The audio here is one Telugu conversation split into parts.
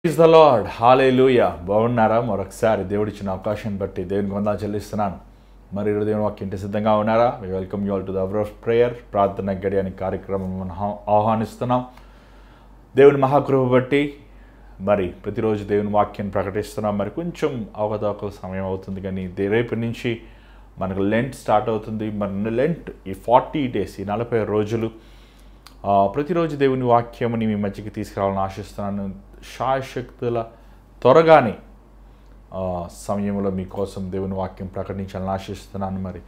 ప్రైజ్ ద లార్డ్, హల్లెలూయా. బాగున్నారా? మరొకసారి దేవుడిచ్చిన అవకాశాన్ని బట్టి దేవునికి వందనాలు చెల్లిస్తున్నాను. మరి ఈరోజు దేవుని వాక్యం ఇంటి సిద్ధంగా ఉన్నారా? We welcome you all to the hour of prayer, ప్రార్థన గడి అనే కార్యక్రమం మనం ఆహ్వానిస్తున్నాం. దేవుని మహాకృప బట్టి మరి ప్రతిరోజు దేవుని వాక్యాన్ని ప్రకటిస్తున్నాం. మరి కొంచెం అవకతవకల సమయం అవుతుంది, కానీ రేపటి నుంచి మనకు లెంట్ స్టార్ట్ అవుతుంది. మరి లెంట్ ఈ 40 days, ఈ 40 రోజులు ప్రతిరోజు దేవుని వాక్యముని మీ మధ్యకి తీసుకురావాలని ఆశిస్తున్నాను. శాయశక్తుల త్వరగానే సమయంలో మీకోసం దేవుని వాక్యం ప్రకటించాలని ఆశిస్తున్నాను. మరి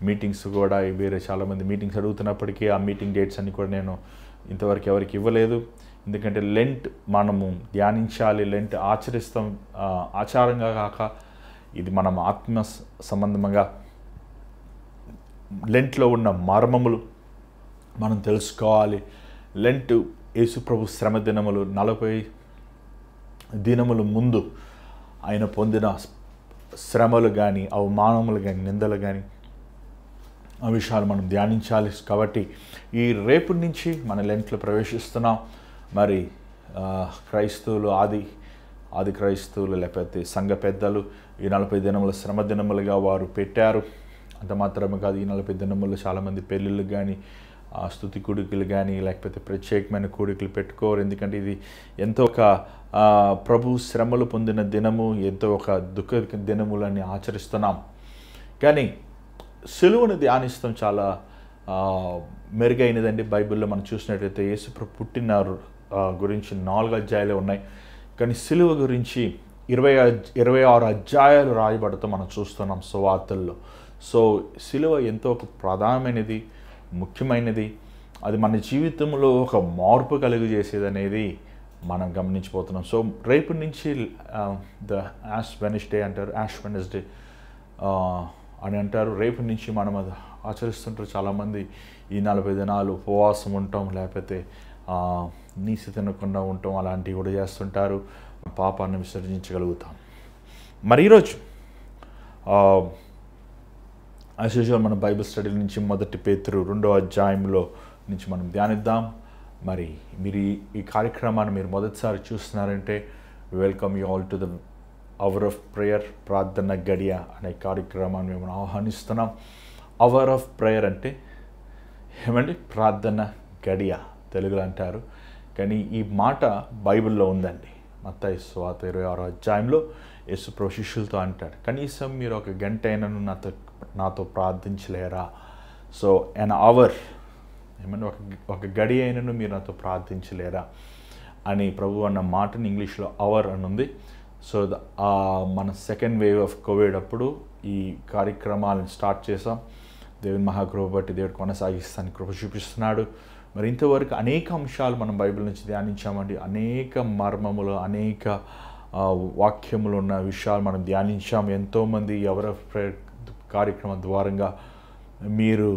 మీటింగ్స్ కూడా వేరే చాలామంది మీటింగ్స్ అడుగుతున్నప్పటికీ ఆ మీటింగ్ డేట్స్ అన్నీ కూడా నేను ఇంతవరకు ఎవరికి ఇవ్వలేదు. ఎందుకంటే లెంట్ మనము ధ్యానించాలి, లెంట్ ఆచరిస్తాం. ఆచారంగా కాక ఇది మనం ఆత్మ సంబంధంగా లెంట్లో ఉన్న మర్మములు మనం తెలుసుకోవాలి. లెంట్ యేసుప్రభు శ్రమ దినములు 40 దినముల ముందు ఆయన పొందిన శ్రమలు కానీ, అవమానములు కానీ, నిందలు కానీ, ఆ విషయాలు మనం ధ్యానించాలి. కాబట్టి ఈ రేపు నుంచి మన లెంట్లో ప్రవేశిస్తున్నాం. మరి క్రైస్తవులు ఆది క్రైస్తవులు లేకపోతే సంఘ పెద్దలు ఈ 40 దినముల శ్రమ దినములుగా వారు పెట్టారు. అంత మాత్రమే కాదు, ఈ 40 దినములు చాలామంది పెళ్ళిళ్ళు కానీ, స్తుతి కూడికలు కానీ, లేకపోతే ప్రత్యేకమైన కూడికలు పెట్టుకోరు. ఎందుకంటే ఇది ఎంతో ఒక ప్రభు శ్రమలు పొందిన దినము, ఎంతో ఒక దుఃఖ దినములని ఆచరిస్తున్నాం. కానీ సిలువను ధ్యానిస్తాం చాలా మెరుగైనదండి. బైబిల్లో మనం చూసినట్లయితే యేసుప్రభు పుట్టిన గురించి 4 అధ్యాయాలు ఉన్నాయి, కానీ సిలువ గురించి 26 అధ్యాయాలు రాయబడతాం మనం చూస్తున్నాం సువార్తల్లో. సో సిలువ ఎంతో ఒక ప్రధానమైనది, ముఖ్యమైనది. అది మన జీవితంలో ఒక మార్పు కలుగజేసేది అనేది మనం గమనించిపోతున్నాం. సో రేపు నుంచి ద యాష్ వెనస్డే అంటారు, యాష్ వెనస్డే అని అంటారు. రేపు నుంచి మనం అది ఆచరిస్తుంటారు చాలామంది. ఈ 40 దినాలు ఉపవాసం ఉంటాం, లేకపోతే నీసి తినకుండా ఉంటాం, అలాంటివి కూడా చేస్తుంటారు. పాపాన్ని విసర్జించగలుగుతాం. మరి ఈరోజు యాజ్ యూజువల్ మన బైబిల్ స్టడీ నుంచి 1 పేతురు 2వ అధ్యాయంలో నుంచి మనం ధ్యానిద్దాం. మరి మీరు ఈ కార్యక్రమాన్ని మీరు మొదటిసారి చూస్తున్నారంటే welcome you all to the hour of prayer, ప్రార్థన గడియ అనే కార్యక్రమాన్ని మేము ఆహ్వానిస్తున్నాం. అవర్ ఆఫ్ ప్రేయర్ అంటే ఏమండి? ప్రార్థన గడియ తెలుగులో అంటారు, కానీ ఈ మాట బైబిల్లో ఉందండి. మత్తయి సువార్త 26వ అధ్యాయంలో యేసుప్రభు శిష్యులతో అంటాడు, కనీసం మీరు 1 గంట అయినను నాతో ప్రార్థించలేరా? సో an hour, ఏమన్నా ఒక గడి అయినను మీరు నాతో ప్రార్థించలేరా అని ప్రభు అన్న మాటని ఇంగ్లీష్లో అవర్ అని ఉంది. సో మన సెకండ్ వేవ్ ఆఫ్ కోవిడ్ అప్పుడు ఈ కార్యక్రమాలను స్టార్ట్ చేసాం. దేవుని మహాకృప బట్టి దేవుడు కొనసాగిస్తానికి కృప చూపిస్తున్నాడు. మరి ఇంతవరకు అనేక అంశాలు మనం బైబిల్ నుంచి ధ్యానించామండి. అనేక మర్మములు, అనేక వాక్యములు ఉన్న విషయాలు మనం ధ్యానించాం. ఎంతోమంది ఎవరి కార్యక్రమం ద్వారంగా మీరు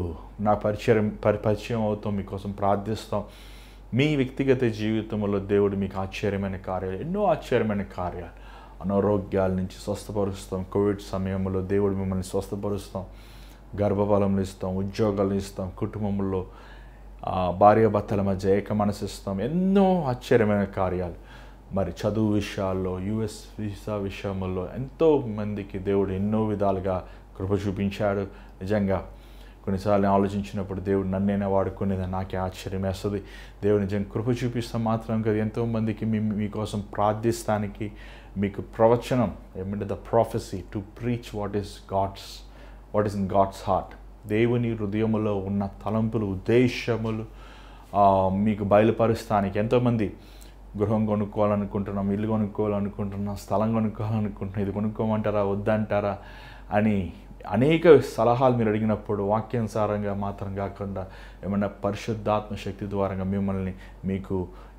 నా పరిచయం అవుతాం, మీకోసం ప్రార్థిస్తాం. మీ వ్యక్తిగత జీవితంలో దేవుడు మీకు ఆశ్చర్యమైన కార్యాలు, ఎన్నో ఆశ్చర్యమైన కార్యాలు, అనారోగ్యాల నుంచి స్వస్థపరుస్తాం. కోవిడ్ సమయంలో దేవుడు మిమ్మల్ని స్వస్థపరుస్తాం, గర్భఫలంలో ఇస్తాం, ఉద్యోగాలు ఇస్తాం, కుటుంబంలో భార్యాభర్తల మధ్య ఏక మనసిస్తాం. ఎన్నో ఆశ్చర్యమైన కార్యాలు. మరి చదువు విషయాల్లో, యుఎస్ వీసా విషయంలో ఎంతో మందికి దేవుడు ఎన్నో విధాలుగా కృప చూపించాడు. నిజంగా కొన్నిసార్లు ఆలోచించినప్పుడు దేవుడు నన్నైనా వాడుకునేది నాకే ఆశ్చర్యం వేస్తుంది. దేవుడు నిజంగా కృప చూపిస్తాం మాత్రం కదా, ఎంతోమందికి మీకోసం ప్రార్థిస్తానికి, మీకు ప్రవచనం ఏమంటే the prophecy to preach what is in God's heart, దేవుని హృదయములో ఉన్న తలంపులు, ఉద్దేశములు మీకు బయలుపరుస్తానికి. ఎంతోమంది గృహం కొనుక్కోవాలనుకుంటున్నాం, ఇల్లు కొనుక్కోవాలనుకుంటున్నాం, స్థలం కొనుక్కోవాలనుకుంటున్నాం, ఇది కొనుక్కోమంటారా వద్దంటారా అని అనేక సలహాలు మీరు అడిగినప్పుడు వాక్యానుసారంగా మాత్రం కాకుండా ఏమన్నా పరిశుద్ధాత్మ శక్తి ద్వారా మిమ్మల్ని మీకు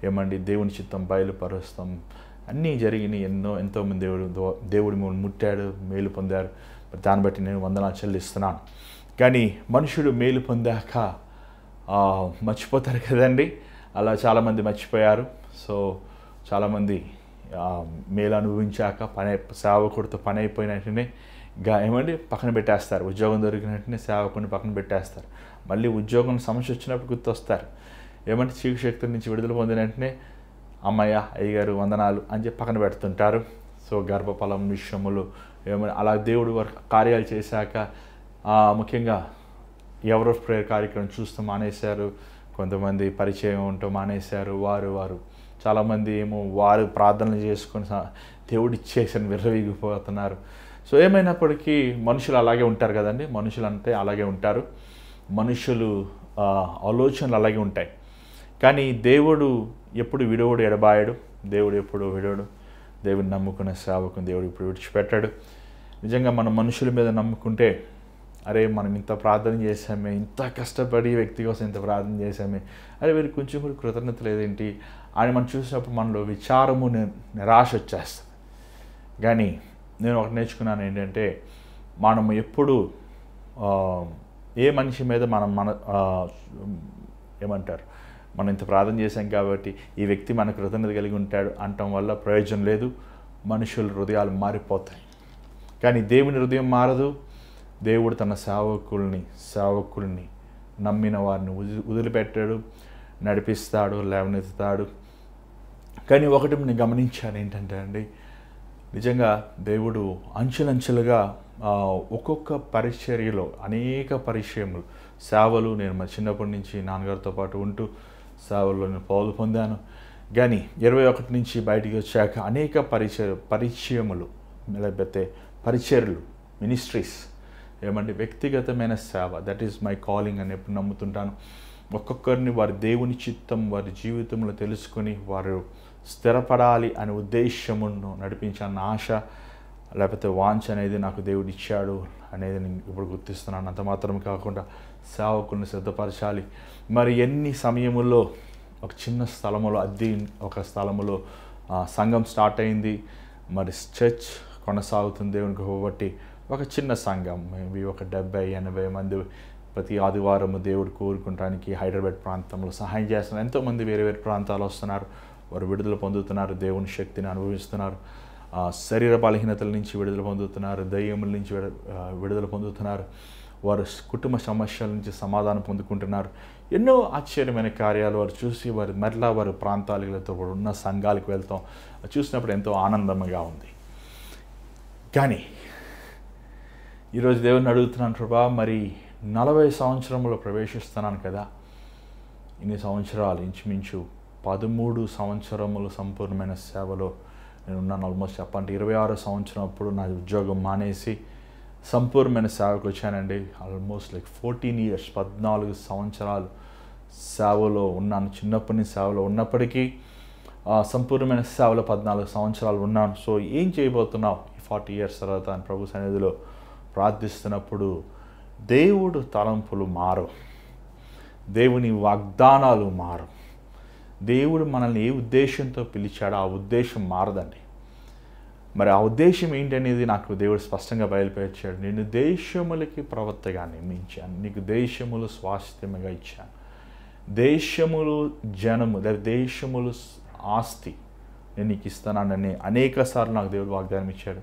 ఏమండి దేవుని చిత్తం బయలుపరుస్తాం. అన్నీ జరిగినాయి. ఎంతోమంది దేవుడు మిమ్మల్ని ముట్టాడు, మేలు పొందారు. దాన్ని బట్టి నేను వందనాలు చెల్లిస్తున్నాను. కానీ మనుషుడు మేలు పొందాక మర్చిపోతారు కదండి. అలా చాలామంది మర్చిపోయారు. సో చాలామంది మేలు అనుభవించాక సేవకుడితో పని అయిపోయిన వెంటనే ఏమండి పక్కన పెట్టేస్తారు. ఉద్యోగం దొరికిన వెంటనే సేవకుని పక్కన పెట్టేస్తారు. మళ్ళీ ఉద్యోగం సమస్య వచ్చినప్పుడు గుర్తొస్తారు. ఏమంటే చీకటి శక్తి నుంచి విడుదల పొందిన వెంటనే అమ్మయ్య అయ్యగారు వందనాలు అని చెప్పి పక్కన పెడుతుంటారు. సో గర్భఫలం విషయములు ఏమైనా అలా దేవుడు కార్యాలు చేశాక ముఖ్యంగా ఎవరో ప్రేయర్ కార్యక్రమం చూస్తూ మానేశారు, కొంతమంది పరిచయం ఉంటూ మానేశారు. వారు చాలామంది ఏమో వారు ప్రార్థనలు చేసుకొని దేవుడు ఇచ్చేసిన విర్రవీగిపోతున్నారు. సో ఏమైనప్పటికీ మనుషులు అలాగే ఉంటారు కదండి, మనుషులు అంటే అలాగే ఉంటారు, మనుషులు ఆలోచనలు అలాగే ఉంటాయి. కానీ దేవుడు ఎప్పుడు విడవడు, ఎడబాయడు. దేవుడు ఎప్పుడు విడవడు. దేవుడిని నమ్ముకున్న సేవకుని దేవుడు ఇప్పుడు విడిచిపెట్టాడు. నిజంగా మనం మనుషుల మీద నమ్ముకుంటే, అరే మనం ఇంత ప్రార్థన చేసామే, ఇంత కష్టపడి వ్యక్తి కోసం ఇంత ప్రార్థన చేసామే, అరే వీరికి కొంచెం కూడా కృతజ్ఞత లేదేంటి అని మనం చూసినప్పుడు మనలో విచారము, నిరాశ వచ్చేస్తుంది. కానీ నేను ఒకటి నేర్చుకున్నాను ఏంటంటే, మనము ఎప్పుడు ఏ మనిషి మీద ఏమంటారు, మనం ఇంత ప్రార్థన చేశాం కాబట్టి ఈ వ్యక్తి మన కృతజ్ఞత కలిగి ఉంటాడు అనటం వల్ల ప్రయోజనం లేదు. మనుషుల హృదయాలు మారిపోతాయి, కానీ దేవుని హృదయం మారదు. దేవుడు తన సేవకుల్ని నమ్మిన వారిని వదిలిపెట్టాడు, నడిపిస్తాడు, లేవనెత్తుతాడు. కానీ ఒకటి నేను గమనించాను ఏంటంటే అండి, నిజంగా దేవుడు అంచెలంచెలుగా ఒక్కొక్క పరిచర్యలో అనేక పరిచయములు, సేవలు, నేను మా చిన్నప్పటి నుంచి నాన్నగారితో పాటు ఉంటూ సేవల్లో నేను పాలు పొందాను. కానీ 21 నుంచి బయటికి వచ్చాక అనేక పరిచయములు లేకపోతే పరిచర్యలు, మినిస్ట్రీస్ ఏమంటే వ్యక్తిగతమైన సేవ, దట్ ఈస్ మై కాలింగ్ అని ఎప్పుడు నమ్ముతుంటాను. ఒక్కొక్కరిని వారి దేవుని చిత్తం వారి జీవితంలో తెలుసుకొని వారు స్థిరపడాలి అనే ఉద్దేశమును నడిపించాలన్న ఆశ లేకపోతే వాంఛ అనేది నాకు దేవుడు ఇచ్చాడు అనేది నేను ఇప్పుడు గుర్తిస్తున్నాను. అంత మాత్రం కాకుండా సేవకుల్ని సిద్ధపరచాలి. మరి ఎన్ని సమయముల్లో ఒక చిన్న స్థలములో ఒక స్థలములో సంఘం స్టార్ట్ అయింది, మరి చర్చ్ కొనసాగుతుంది దేవునికి బట్టి. ఒక చిన్న సంఘం మేబీ ఒక 70-80 మంది ప్రతి ఆదివారము దేవుడు కోరుకుంటానికి హైదరాబాద్ ప్రాంతంలో సహాయం చేస్తున్నారు. ఎంతోమంది వేరే వేరే ప్రాంతాలు వస్తున్నారు, వారు విడుదల పొందుతున్నారు, దేవుని శక్తిని అనుభవిస్తున్నారు, శరీర బలహీనతల నుంచి విడుదల పొందుతున్నారు, దయ్యముల నుంచి విడుదల పొందుతున్నారు, వారు కుటుంబ సమస్యల నుంచి సమాధానం పొందుకుంటున్నారు. ఎన్నో ఆశ్చర్యమైన కార్యాలు వారు చూసి మరలా వారి ప్రాంతాలతో ఉన్న సంఘాలకు వెళ్తాం చూసినప్పుడు ఎంతో ఆనందంగా ఉంది. కానీ ఈరోజు దేవుని అడుగుతున్నాను, ప్రభా మరి 40 సంవత్సరంలో ప్రవేశిస్తున్నాను కదా, ఇన్ని సంవత్సరాలు ఇంచుమించు 13 సంవత్సరములు సంపూర్ణమైన సేవలో నేను ఉన్నాను. ఆల్మోస్ట్ చెప్పండి 26 సంవత్సరం అప్పుడు నా ఉద్యోగం మానేసి సంపూర్ణమైన సేవకు వచ్చానండి. ఆల్మోస్ట్ 14 ఇయర్స్ 14 సంవత్సరాలు సేవలో ఉన్నాను. చిన్నప్పటి నుంచి సేవలో ఉన్నప్పటికీ సంపూర్ణమైన సేవలో 14 సంవత్సరాలు ఉన్నాను. సో ఏం చేయబోతున్నావు ఈ 40 ఇయర్స్ తర్వాత అని ప్రభు సన్నిధిలో ప్రార్థిస్తున్నప్పుడు దేవుడు తలంపులు మారు, దేవుని వాగ్దానాలు మారు. దేవుడు మనల్ని ఏ ఉద్దేశంతో పిలిచాడో ఆ ఉద్దేశం మారదండి. మరి ఆ ఉద్దేశం ఏంటనేది నాకు దేవుడు స్పష్టంగా బయలుపరిచాడు. నేను దేశములకి ప్రవక్తగా నియమించాను, నీకు దేశములు స్వాస్థ్యముగా ఇచ్చాను, దేశములు జనము లేదా దేశములు ఆస్తి నేను నీకు ఇస్తానని అనేక సార్లు నాకు దేవుడు వాగ్దానం ఇచ్చాడు.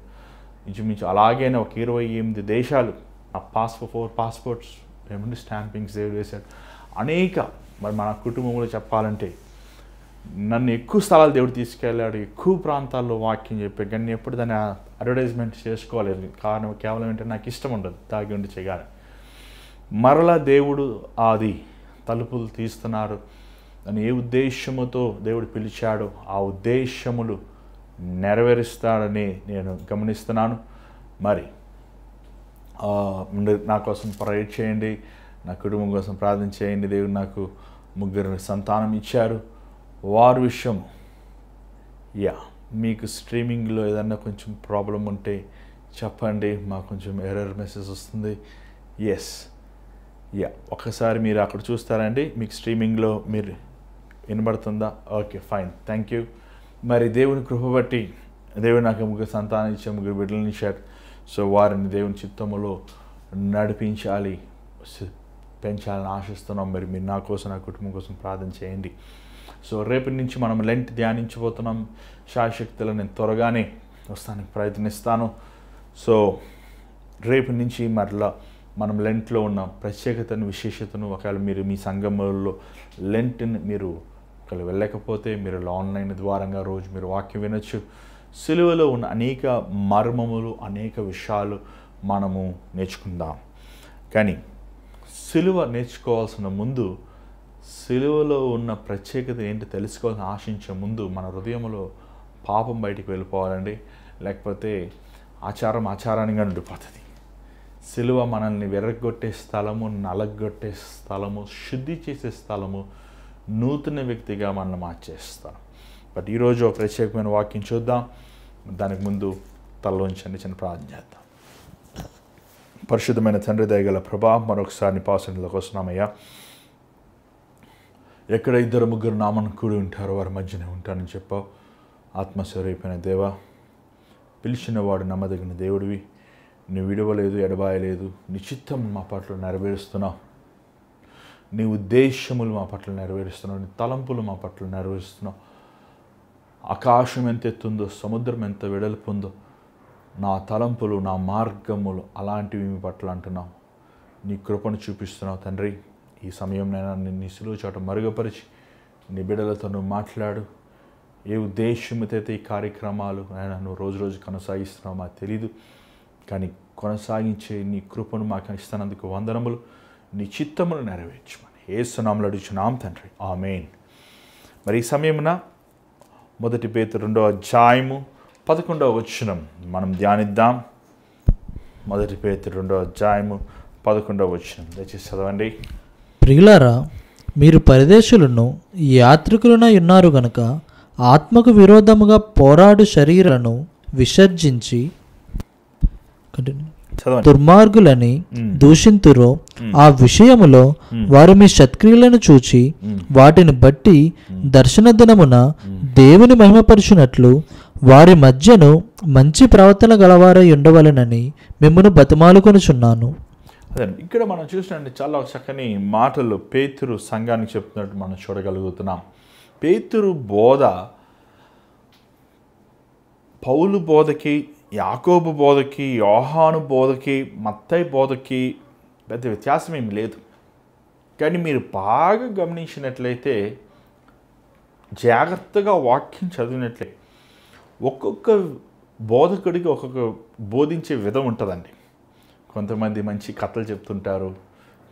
ఇంచుమించు అలాగైనా ఒక 28 దేశాలు ఆ 4 పాస్పోర్ట్స్ ఏమంటే స్టాంపింగ్స్ దేవుడు వేశాడు. అనేక మరి మన కుటుంబంలో చెప్పాలంటే నన్ను ఎక్కువ స్థలాలు దేవుడు తీసుకెళ్ళాడు, ఎక్కువ ప్రాంతాల్లో వాక్యం చెప్పాడు. కానీ ఎప్పుడు దాన్ని అడ్వర్టైజ్మెంట్ చేసుకోలేదు. కారణం కేవలం ఏంటంటే నాకు ఇష్టం ఉండదు తాగి ఉండి చేయాలి. మరలా దేవుడు అది తలుపులు తీస్తున్నారు. దాన్ని ఏ ఉద్దేశముతో దేవుడు పిలిచాడో ఆ ఉద్దేశములు నెరవేరుస్తాడని నేను గమనిస్తున్నాను. మరి నా కోసం ప్రేయర్ చేయండి, నా కుటుంబం కోసం ప్రార్థన చేయండి. దేవుడు నాకు 3 సంతానం ఇచ్చారు. వారి విషయం మీకు స్ట్రీమింగ్లో ఏదన్నా కొంచెం ప్రాబ్లం ఉంటే చెప్పండి, మాకు కొంచెం ఎర్రర్ మెసేజ్ వస్తుంది. ఒకసారి మీరు అక్కడ చూస్తారండి, మీకు స్ట్రీమింగ్లో మీరు వినబడుతుందా? Okay, fine, thank you. మరి దేవుని కృప బట్టి దేవుడు నాకు 3 సంతానం ఇచ్చారు, 3 బిడ్డలను ఇచ్చారు. సో వారిని దేవుని చిత్తములో నడిపించాలి, పెంచాలని ఆశిస్తున్నాం. మరి మీరు నా కోసం నా కుటుంబం కోసం ప్రార్థన చేయండి. సో రేపటి నుంచి మనం లెంట్ ధ్యానించబోతున్నాం. శాయశక్తులు నేను త్వరగానే వస్తానికి ప్రయత్నిస్తాను. సో రేపు నుంచి మరలా మనం లెంట్లో ఉన్న ప్రత్యేకతను విశేషతను ఒకవేళ మీరు మీ సంఘములలో లెంట్ని మీరు ఒకవేళ వెళ్ళకపోతే మీరు ఆన్లైన్ ద్వారంగా రోజు మీరు వాక్యం వినొచ్చు. సిలువలో ఉన్న అనేక మర్మములు, అనేక విషయాలు మనము నేర్చుకుందాం. కానీ సిలువ నేర్చుకోవాల్సిన ముందు, సిలువలో ఉన్న ప్రత్యేకత ఏంటి తెలుసుకోవాలని ఆశించే ముందు మన హృదయంలో పాపం బయటికి వెళ్ళిపోవాలండి. లేకపోతే ఆచారానిగా ఉండిపోతుంది. సిలువ మనల్ని వెర్రగొట్టే స్థలము, నలగొట్టే స్థలము, శుద్ధి చేసే స్థలము, నూతన వ్యక్తిగా మనల్ని మార్చేస్తాం. బట్ ఈరోజు ఒక ప్రత్యేకమైన వాక్యం చూద్దాం. దానికి ముందు తలలోంచండి, చిన్న ప్రార్థన చేద్దాం. పరిశుద్ధమైన తండ్రి, దయగల ప్రభా, మరొకసారి నీ పాసనలోకి వస్తున్నామయ్యా. ఎక్కడ 2-3 నామను కూడి ఉంటారో వారి మధ్యనే ఉంటానని చెప్పావు. ఆత్మస్వరూపైన దేవా, పిలిచినవాడు నమ్మదగిన దేవుడివి. నీ విడవలేదు, ఎడబాయలేదు. నీ చిత్తం మా పట్ల నెరవేరుస్తున్నావు. నీ ఉద్దేశములు మా పట్ల నెరవేరుస్తున్నావు. నీ తలంపులు మా పట్ల నెరవేరుస్తున్నావు. ఆకాశం ఎంత ఎత్తుందో, సముద్రం ఎంత వెడల్పు ఉందో, నా తలంపులు, నా మార్గములు అలాంటివి మీ పట్ల అంటున్నావు. నీ కృపను చూపిస్తున్నావు తండ్రి. ఈ సమయంనైనా నీ సిలువ చాట మరుగుపరిచి నీ బిడ్డలతో నువ్వు మాట్లాడు. ఏ ఉద్దేశంతో ఈ కార్యక్రమాలు ఆయన నువ్వు రోజు రోజు కొనసాగిస్తున్నావు మాకు తెలీదు. కానీ కొనసాగించే నీ కృపను మాకు ఇస్తున్నందుకు వందనములు. నీ చిత్తమును నెరవేర్చమని యేసు నామములో అడుగుచున్నాం తండ్రి, ఆమేన్. మరి ఈ సమయమున 1 పేతురు 2వ అధ్యాయము 11వ వచనం మనం ధ్యానిద్దాం. 1 పేతురు 2వ అధ్యాయము 11వ వచనం దయచేసి చదవండి. ప్రియులారా, మీరు పరదేశులను యాత్రికులనై ఉన్నారు గనుక ఆత్మకు విరోధముగా పోరాడు శరీరాలను విసర్జించి దుర్మార్గులని దూషింతురో ఆ విషయములో వారు మీ సత్క్రియలను చూచి వాటిని బట్టి దర్శన దినమున దేవుని మహిమపరచునట్లు వారి మధ్యను మంచి ప్రవర్తన గలవారై ఉండవలెనని మిమ్మును బతిమాలుకొనుచున్నాను. అదే ఇక్కడ మనం చూసినట్టు చాలా చక్కని మాటలు పేతురు సంఘానికి చెప్తున్నట్టు మనం చూడగలుగుతున్నాం. పేతురు బోధ పౌలు బోధకి, యాకోబు బోధకి, యోహాను బోధకి, మత్తయి బోధకి పెద్ద వ్యత్యాసం ఏమి లేదు. కానీ మీరు బాగా గమనించినట్లయితే, జాగ్రత్తగా వాక్యం చదివినట్లే ఒక్కొక్క బోధకుడికి ఒక్కొక్క బోధించే విధం ఉంటుందండి. కొంతమంది మంచి కథలు చెప్తుంటారు,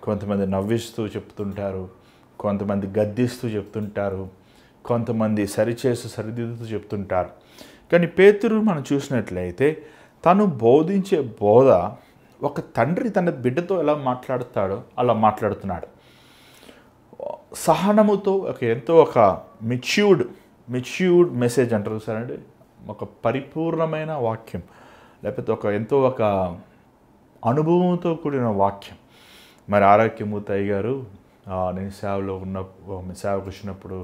కొంతమంది నవ్విస్తూ చెప్తుంటారు, కొంతమంది గద్దిస్తూ చెప్తుంటారు, కొంతమంది సరిదిద్దుతూ చెప్తుంటారు. కానీ పేతురు మనం చూసినట్లయితే తను బోధించే బోధ ఒక తండ్రి తన బిడ్డతో ఎలా మాట్లాడతాడో అలా మాట్లాడుతున్నాడు. సహనముతో ఒక మెచ్యూర్డ్ మెసేజ్ అంటారు సార్ అండి, ఒక పరిపూర్ణమైన వాక్యం, లేకపోతే ఒక అనుభవంతో కూడిన వాక్యం. మరి ఆరోగ్యమూర్తి గారు నేను సేవకు వచ్చినప్పుడు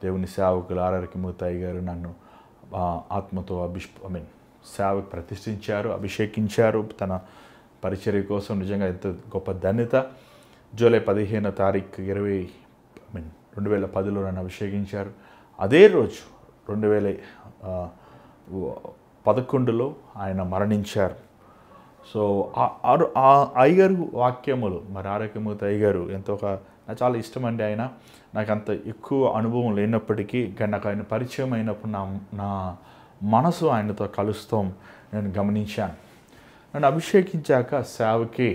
దేవుని సేవకులు ఆరోగ్యమూర్తి గారు నన్ను ఆత్మతో సేవకు ప్రతిష్ఠించారు, అభిషేకించారు. తన పరిచర్య కోసం నిజంగా ఎంత గొప్ప ధన్యత. జూలై 15వ తారీఖు 2010లో నన్ను అభిషేకించారు. అదే రోజు 2011లో ఆయన మరణించారు. సో అయ్యగారు వాక్యములు, మరి ఆరోగ్యమూర్తి అయ్యగారు నాకు చాలా ఇష్టం అండి. ఆయన నాకు అంత ఎక్కువ అనుభవం లేనప్పటికీ కానీ నాకు ఆయన పరిచయం అయినప్పుడు నా మనసు ఆయనతో కలుస్తాం నేను గమనించాను. నన్ను అభిషేకించాక సేవకి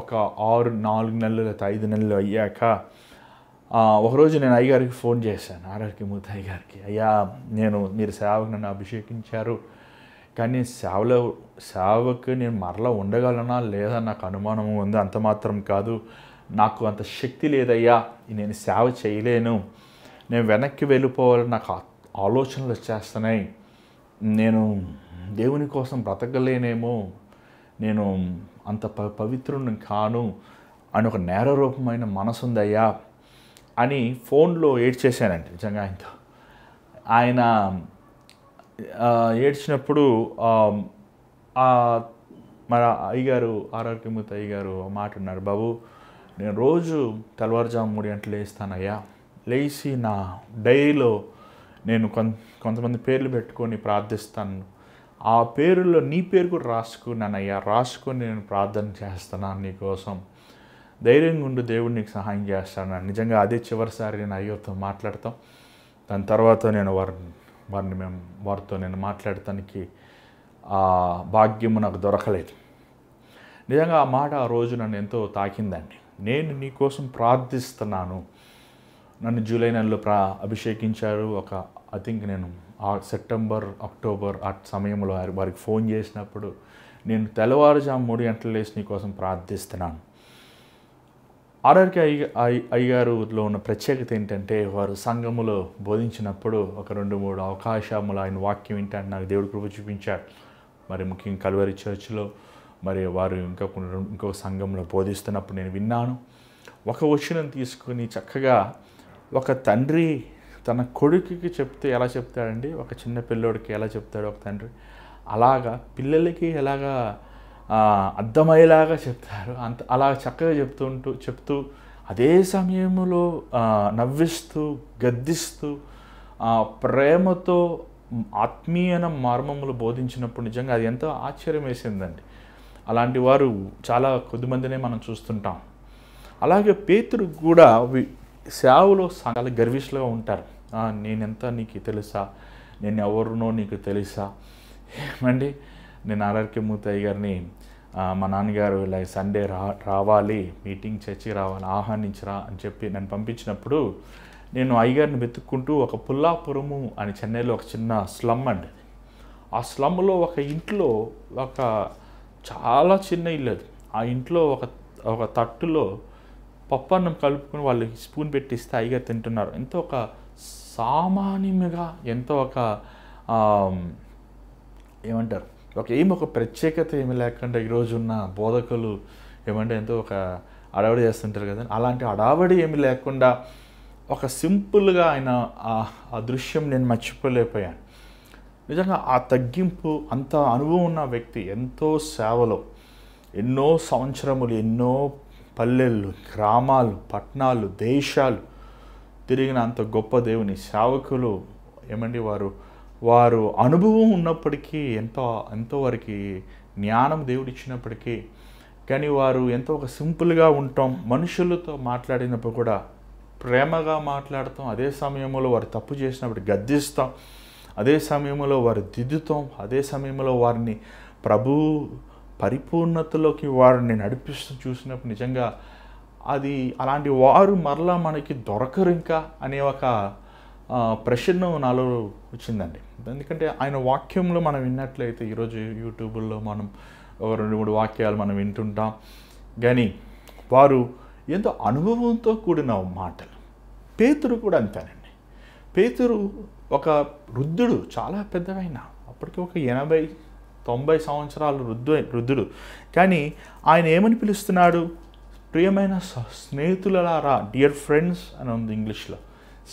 ఒక 4 నెలలు లేదా 5 నెలలు అయ్యాక ఒకరోజు నేను అయ్యగారికి ఫోన్ చేశాను, ఆరోగ్యమూర్తి అయ్యగారికి. అయ్యా, మీరు సేవకు నన్ను అభిషేకించారు, కానీ సేవకు నేను మరలా ఉండగలనా లేదా నాకు అనుమానం ఉంది. అంత మాత్రం కాదు, నాకు అంత శక్తి లేదయ్యా, నేను సేవ చేయలేను, నేను వెనక్కి వెళ్ళిపోవాలని నాకు ఆలోచనలు వచ్చేస్తున్నాయి, నేను దేవుని కోసం బ్రతకలేనేమో, నేను అంత పవిత్రుని కాను అని ఒక నేరరూపమైన మనసు ఉందయ్యా అని ఫోన్లో ఏడ్చేశానండి. నిజంగా ఆయన ఏడ్చినప్పుడు మన అయ్యగారు ఆరోగ్యమూర్తి అయ్యగారు మాట ఉన్నారు, బాబు నేను రోజు తెల్లవారుజాము 3 గంటలు లేస్తానయ్యా, లేచి నా డైరీలో నేను కొంతమంది పేర్లు పెట్టుకొని ప్రార్థిస్తాను, ఆ పేరులో నీ పేరు కూడా రాసుకున్నానయ్యా, రాసుకొని నేను ప్రార్థన చేస్తున్నాను నీకోసం, ధైర్యంగా ఉండి దేవుడు నీకు సహాయం చేస్తాను. నిజంగా అదే చివరిసారి నేను అయ్యతో మాట్లాడతాం. దాని తర్వాత నేను వారితో నేను మాట్లాడటానికి ఆ భాగ్యము నాకు దొరకలేదు. నిజంగా ఆ మాట ఆ రోజు నన్ను ఎంతో తాకిందండి. నేను నీ కోసం ప్రార్థిస్తున్నాను. నన్ను జూలై నెలలో అభిషేకించారు. ఐ థింక్ నేను సెప్టెంబర్, అక్టోబర్ ఆ సమయంలో వారికి ఫోన్ చేసినప్పుడు నేను తెల్లవారుజాము 3 గంటలు లేచి నీ కోసం ప్రార్థిస్తున్నాను. ఆర్ఆర్కే అయ్యగారులో ఉన్న ప్రత్యేకత ఏంటంటే, వారు సంఘములో బోధించినప్పుడు ఒక 2-3 అవకాశములు ఆయన వాక్యం వింటాను నాకు దేవుడు కృప చూపించాడు. మరి ముఖ్యంగా కల్వరి చర్చ్లో మరి వారు ఇంకొక సంఘంలో బోధిస్తున్నప్పుడు నేను విన్నాను. ఒక వచనం తీసుకుని చక్కగా ఒక తండ్రి తన కొడుకుకి చెప్తే ఎలా చెప్తాడండి, ఒక చిన్న పిల్లోడికి ఎలా చెప్తాడు ఒక తండ్రి, అలాగా పిల్లలకి ఎలాగా అర్థమయ్యేలాగా చెప్తారు. అలా చక్కగా చెప్తూ అదే సమయంలో నవ్విస్తూ గద్దిస్తూ ప్రేమతో ఆత్మీయన మర్మములు బోధించినప్పుడు నిజంగా అది ఎంతో ఆశ్చర్యం వేసిందండి. అలాంటి వారు చాలా కొద్దిమందినే మనం చూస్తుంటాం. అలాగే పేతురు కూడా సేవలో చాలా గర్విష్లుగా ఉంటారు. నేనెంత నీకు తెలుసా, నేను ఎవరునో నీకు తెలుసా. ఏమండి, నేను ఆర్ఆర్కే మూర్తి గారిని మా నాన్నగారు ఇలా సండే రావాలి, మీటింగ్ చర్చికి రావాలి, ఆహ్వానించరా అని చెప్పి నన్ను పంపించినప్పుడు నేను అయ్యగారిని వెతుక్కుంటూ ఒక పుల్లాపురము అని చెన్నైలో ఒక చిన్న స్లమ్ అండి, ఆ స్లమ్లో ఒక ఇంట్లో ఒక చాలా చిన్న ఇల్లు అది. ఆ ఇంట్లో ఒక తట్టులో పప్పన్నం కలుపుకొని వాళ్ళు స్పూన్ పెట్టిస్తే అయ్యగారు తింటున్నారు. ఎంతో ఒక సామాన్యంగా ఎంతో ఒక ఏమంటారు ఒక ప్రత్యేకత ఏమి లేకుండా ఈరోజు ఉన్న బోధకులు ఏమంటే ఎంతో ఒక అడావడి చేస్తుంటారు కదా, అలాంటి అడావడి ఏమి లేకుండా ఒక సింపుల్గా ఆయన ఆ దృశ్యం నేను మర్చిపోలేకపోయాను. నిజంగా ఆ తగ్గింపు, అంత అనుభవం ఉన్న వ్యక్తి, ఎంతో సేవలో ఎన్నో సంవత్సరములు, ఎన్నో పల్లెళ్ళు, గ్రామాలు, పట్టణాలు, దేశాలు తిరిగిన అంత గొప్ప దేవుని సేవకులు ఏమండి, వారు అనుభవం ఉన్నప్పటికీ ఎంతో వారికి జ్ఞానం దేవుడు ఇచ్చినప్పటికీ కానీ వారు ఎంతో ఒక సింపుల్గా ఉంటాం. మనుషులతో మాట్లాడినప్పుడు కూడా ప్రేమగా మాట్లాడతాం. అదే సమయంలో వారు తప్పు చేసినప్పుడు గద్దిస్తాం. అదే సమయంలో వారు దిద్దుతాం. అదే సమయంలో వారిని ప్రభు పరిపూర్ణతలోకి వారిని నడిపిస్తూ చూసినప్పుడు నిజంగా అది అలాంటి వారు మరలా మనకి దొరకరు ఇంకా అనే ఒక ప్రశ్న నాలో వచ్చిందండి. ఎందుకంటే ఆయన వాక్యంలో మనం విన్నట్లయితే ఈరోజు యూట్యూబ్లో మనం ఒక 2-3 వాక్యాలు మనం వింటుంటాం, కానీ వారు ఎంతో అనుభవంతో కూడిన మాటలు. పేతురు కూడా అంతేనండి. పేతురు ఒక వృద్ధుడు, చాలా పెద్దవైన, అప్పటికి ఒక 80-90 సంవత్సరాలు వృద్ధుడు. కానీ ఆయన ఏమని పిలుస్తున్నాడు, ప్రియమైన స్నేహితులారా, డియర్ ఫ్రెండ్స్ అని ఉంది ఇంగ్లీష్లో,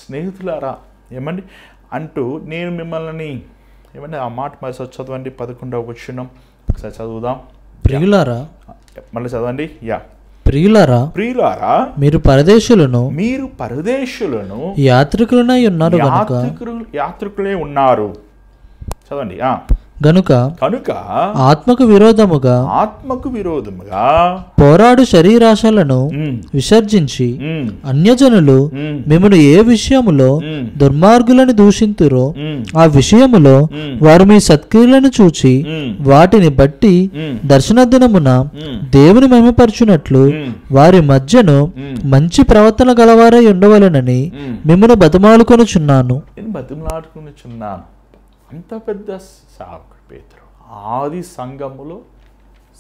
స్నేహితులారా ఏమండి అంటూ నేను మిమ్మల్ని ఏమంటే ఆ మాట మరి చదవండి, 11వ వచనం ఒకసారి చదువుదాం. ప్రియులారా, మళ్ళీ చదవండి. ప్రియులారా, మీరు పరదేశులను యాత్రికులై ఉన్నారు, యాత్రికులే ఉన్నారు. చదవండి. గనుక ఆత్మకు విరోధముగా పోరాడు శరీరాశలను విసర్జించి అన్యజనులు మిమ్మల్ని ఏ విషయములో దుర్మార్గులను దూషింతురో ఆ విషయములో వారు మీ సత్క్రియలను చూచి వాటిని బట్టి దర్శన దినమున దేవుని మహిమపరచునట్లు వారి మధ్యను మంచి ప్రవర్తన గలవారై ఉండవలెనని మిమ్మల్ని బతిమాలుకొనుచున్నాను. అంత పెద్ద సేవకుడు పేతురు, ఆది సంఘములో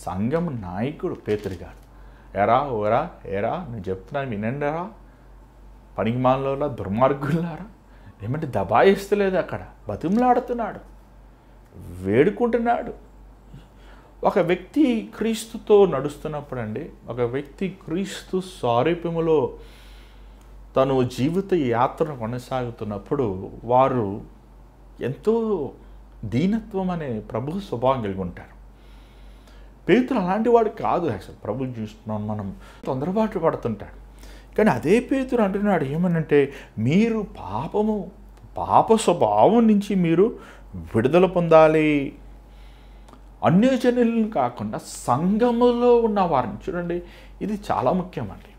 సంఘం నాయకుడు పేతురు గారు. ఏరా నేను చెప్తున్నాను వినండిరా, పనికిమాలలో దుర్మార్గులారా, ఏమంటే దబాయిస్తలేదు, అక్కడ బతిమలాడుతున్నాడు, వేడుకుంటున్నాడు. ఒక వ్యక్తి క్రీస్తుతో నడుస్తున్నప్పుడు అండి, ఒక వ్యక్తి క్రీస్తు స్వరూపములో తను జీవిత యాత్రను కొనసాగుతున్నప్పుడు వారు ఎంతో దీనత్వం అనే ప్రభు స్వభావం కలిగి ఉంటారు. పేతురు అలాంటి వాడు కాదు. యాక్చువల్ ప్రభు చూస్తున్నాం మనం తొందరపాటు పడుతుంటాడు, కానీ అదే పేతురు అంటున్నాడు ఏమనంటే, మీరు పాప స్వభావం నుంచి మీరు విడుదల పొందాలి. అన్యజనులను కాకుండా సంఘములో ఉన్న వారిని చూడండి, ఇది చాలా ముఖ్యమండి.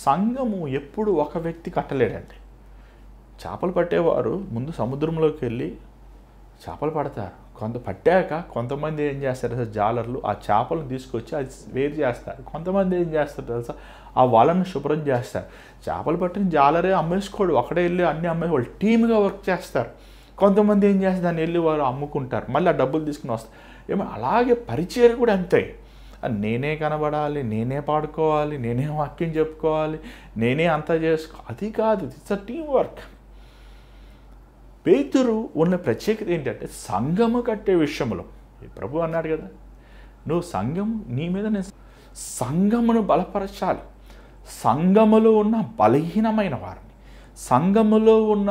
సంఘము ఎప్పుడు ఒక వ్యక్తి కట్టలేడండి. చేపలు పట్టేవారు ముందు సముద్రంలోకి వెళ్ళి చేపలు పడతారు. పట్టాక కొంతమంది ఏం చేస్తారు తెలుసా, జాలర్లు ఆ చేపలను తీసుకొచ్చి అది వేరు చేస్తారు. కొంతమంది ఏం చేస్తారు తెలుసా, ఆ వాళ్ళను శుభ్రం చేస్తారు. చేపలు పట్టిన జాలరే అమ్మేసుకోడు, అక్కడే వెళ్ళి అన్నీ వాళ్ళు టీమ్గా వర్క్ చేస్తారు. కొంతమంది ఏం చేస్తారు, దాన్ని వెళ్ళి వాళ్ళు అమ్ముకుంటారు, మళ్ళీ ఆ డబ్బులు తీసుకుని వస్తారు. ఏమో అలాగే పరిచయం కూడా అంతే. నేనే కనబడాలి, నేనే పాడుకోవాలి, నేనే వాక్యం చెప్పుకోవాలి, నేనే అంతా అది కాదు. It's a team work. పేతురు ఉన్న ప్రత్యేకత ఏంటంటే సంఘము కట్టే విషయంలో ప్రభు అన్నాడు కదా, నువ్వు సంఘము నీ మీద సంఘమును బలపరచాలి. సంఘములో ఉన్న బలహీనమైన వారిని, సంఘములో ఉన్న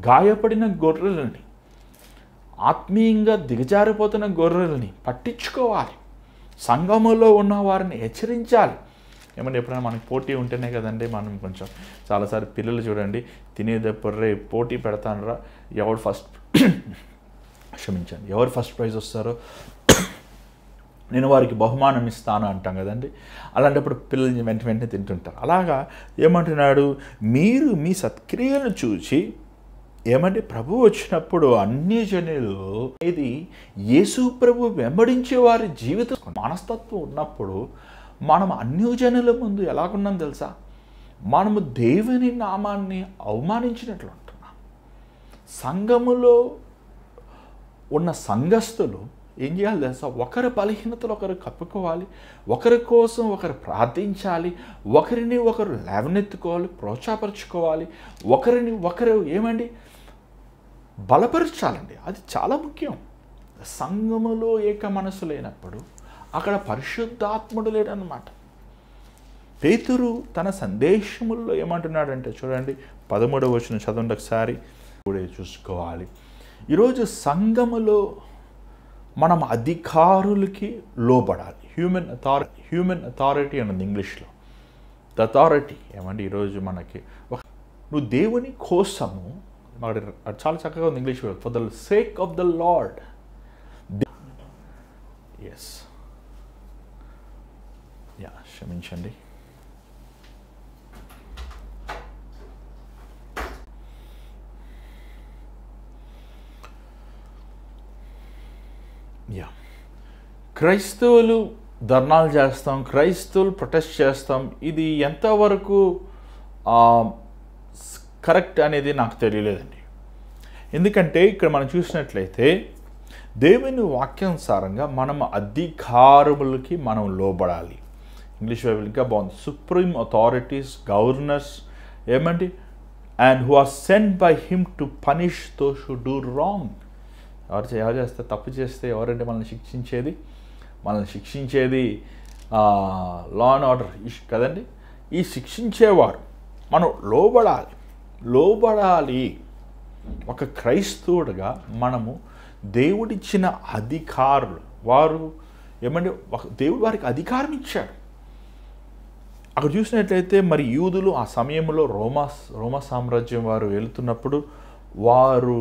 గాయపడిన గొర్రెలని, ఆత్మీయంగా దిగజారిపోతున్న గొర్రెలని పట్టించుకోవాలి. సంఘములో ఉన్న వారిని హెచ్చరించాలి. ఎప్పుడైనా మనకి పోటీ ఉంటేనే కదండి మనం కొంచెం చాలాసార్లు పిల్లలు చూడండి తినేటప్పుడు పోటీ పెడతానరా, ఎవరు ఫస్ట్ ప్రైజ్ వస్తారో నేను వారికి బహుమానం ఇస్తాను అంటాం కదండి. అలాంటప్పుడు పిల్లలు వెంటనే తింటుంటారు. అలాగా ఏమంటున్నాడు, మీరు మీ సత్క్రియలను చూసి ప్రభు వచ్చినప్పుడు అన్ని జనులు ఇది యేసు ప్రభు వెంబడించే వారి జీవితం మనస్తత్వం ఉన్నప్పుడు మనం అన్యజనుల ముందు ఎలాగున్నాం తెలుసా, మనము దేవుని నామాన్ని అవమానించినట్లు ఉంటున్నాం. సంఘములో ఉన్న సంఘస్థులు ఏం చేయాలి తెలుసా, ఒకరి బలహీనతలు ఒకరు కప్పుకోవాలి, ఒకరి కోసం ఒకరు ప్రార్థించాలి, ఒకరిని ఒకరు లేవనెత్తుకోవాలి, ప్రోత్సాహపరచుకోవాలి, ఒకరిని ఒకరు బలపరచాలండి. అది చాలా ముఖ్యం. సంఘములో ఏక మనసు లేనప్పుడు అక్కడ పరిశుద్ధాత్ముడు లేడన్నమాట. పేతురు తన సందేశముల్లో ఏమంటున్నాడంటే చూడండి, 13వ వచనం చదవండి ఒకసారి, కూడా చూసుకోవాలి. ఈరోజు సంఘములో మనం అధికారులకి లోబడాలి. హ్యూమన్ అథారిటీ అన్నది ఇంగ్లీష్లో. ద అథారిటీ ఈరోజు మనకి నువ్వు దేవుని కోసము, చాలా చక్కగా ఉంది English, for the sake of the lord. Yes, క్షమించండి. క్రైస్తవులు ధర్నాలు చేస్తాం, క్రైస్తవులు ప్రొటెస్ట్ చేస్తాం. ఇది ఎంతవరకు కరెక్ట్ అనేది నాకు తెలియలేదండి. ఎందుకంటే ఇక్కడ మనం చూసినట్లయితే దేవుని వాక్యానుసారంగా మనం అధికారములకి మనం లోబడాలి. ఇంగ్లీష్ బైబిల్ ఇంకా బాగుంది, supreme authorities, governors and who are sent by him to punish those who do wrong. ఎవరు చేస్తే తప్పు చేస్తే ఎవరంటే మనల్ని శిక్షించేది లా అండ్ ఆర్డర్ కదండి. ఈ శిక్షించేవారు మనం లోబడాలి. ఒక క్రైస్తవుడిగా మనము దేవుడిచ్చిన అధికారులు, వారు దేవుడు వారికి అధికారం ఇచ్చాడు. అక్కడ చూసినట్లయితే మరి యూదులు ఆ సమయంలో రోమా సామ్రాజ్యం వారు వెళుతున్నప్పుడు వారు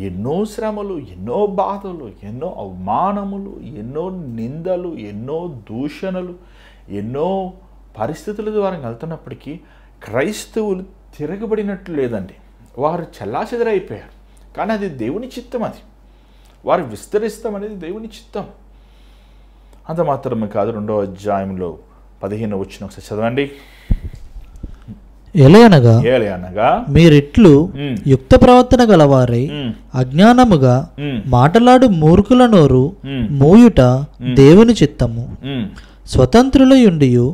ఎన్నో శ్రమలు, ఎన్నో బాధలు, ఎన్నో అవమానములు, ఎన్నో నిందలు, ఎన్నో దూషణలు, ఎన్నో పరిస్థితుల ద్వారా వెళ్తున్నప్పటికీ క్రైస్తవులు తిరగబడినట్లు లేదండి. వారు చెల్లాచెదరైపోయారు. కానీ అది దేవుని చిత్తం. అది వారు విస్తరిస్తాం అనేది దేవుని చిత్తం. అంత మాత్రమే కాదు, 2వ అధ్యాయంలో 15వ వచనం ఒకసారి చదవండి. ఏలయనగా మీరిట్లు యుక్త ప్రవర్తన గలవారై అజ్ఞానముగా మాటలాడు మూర్ఖుల నోరు మూయుట దేవుని చిత్తము. స్వతంత్రులయుండియు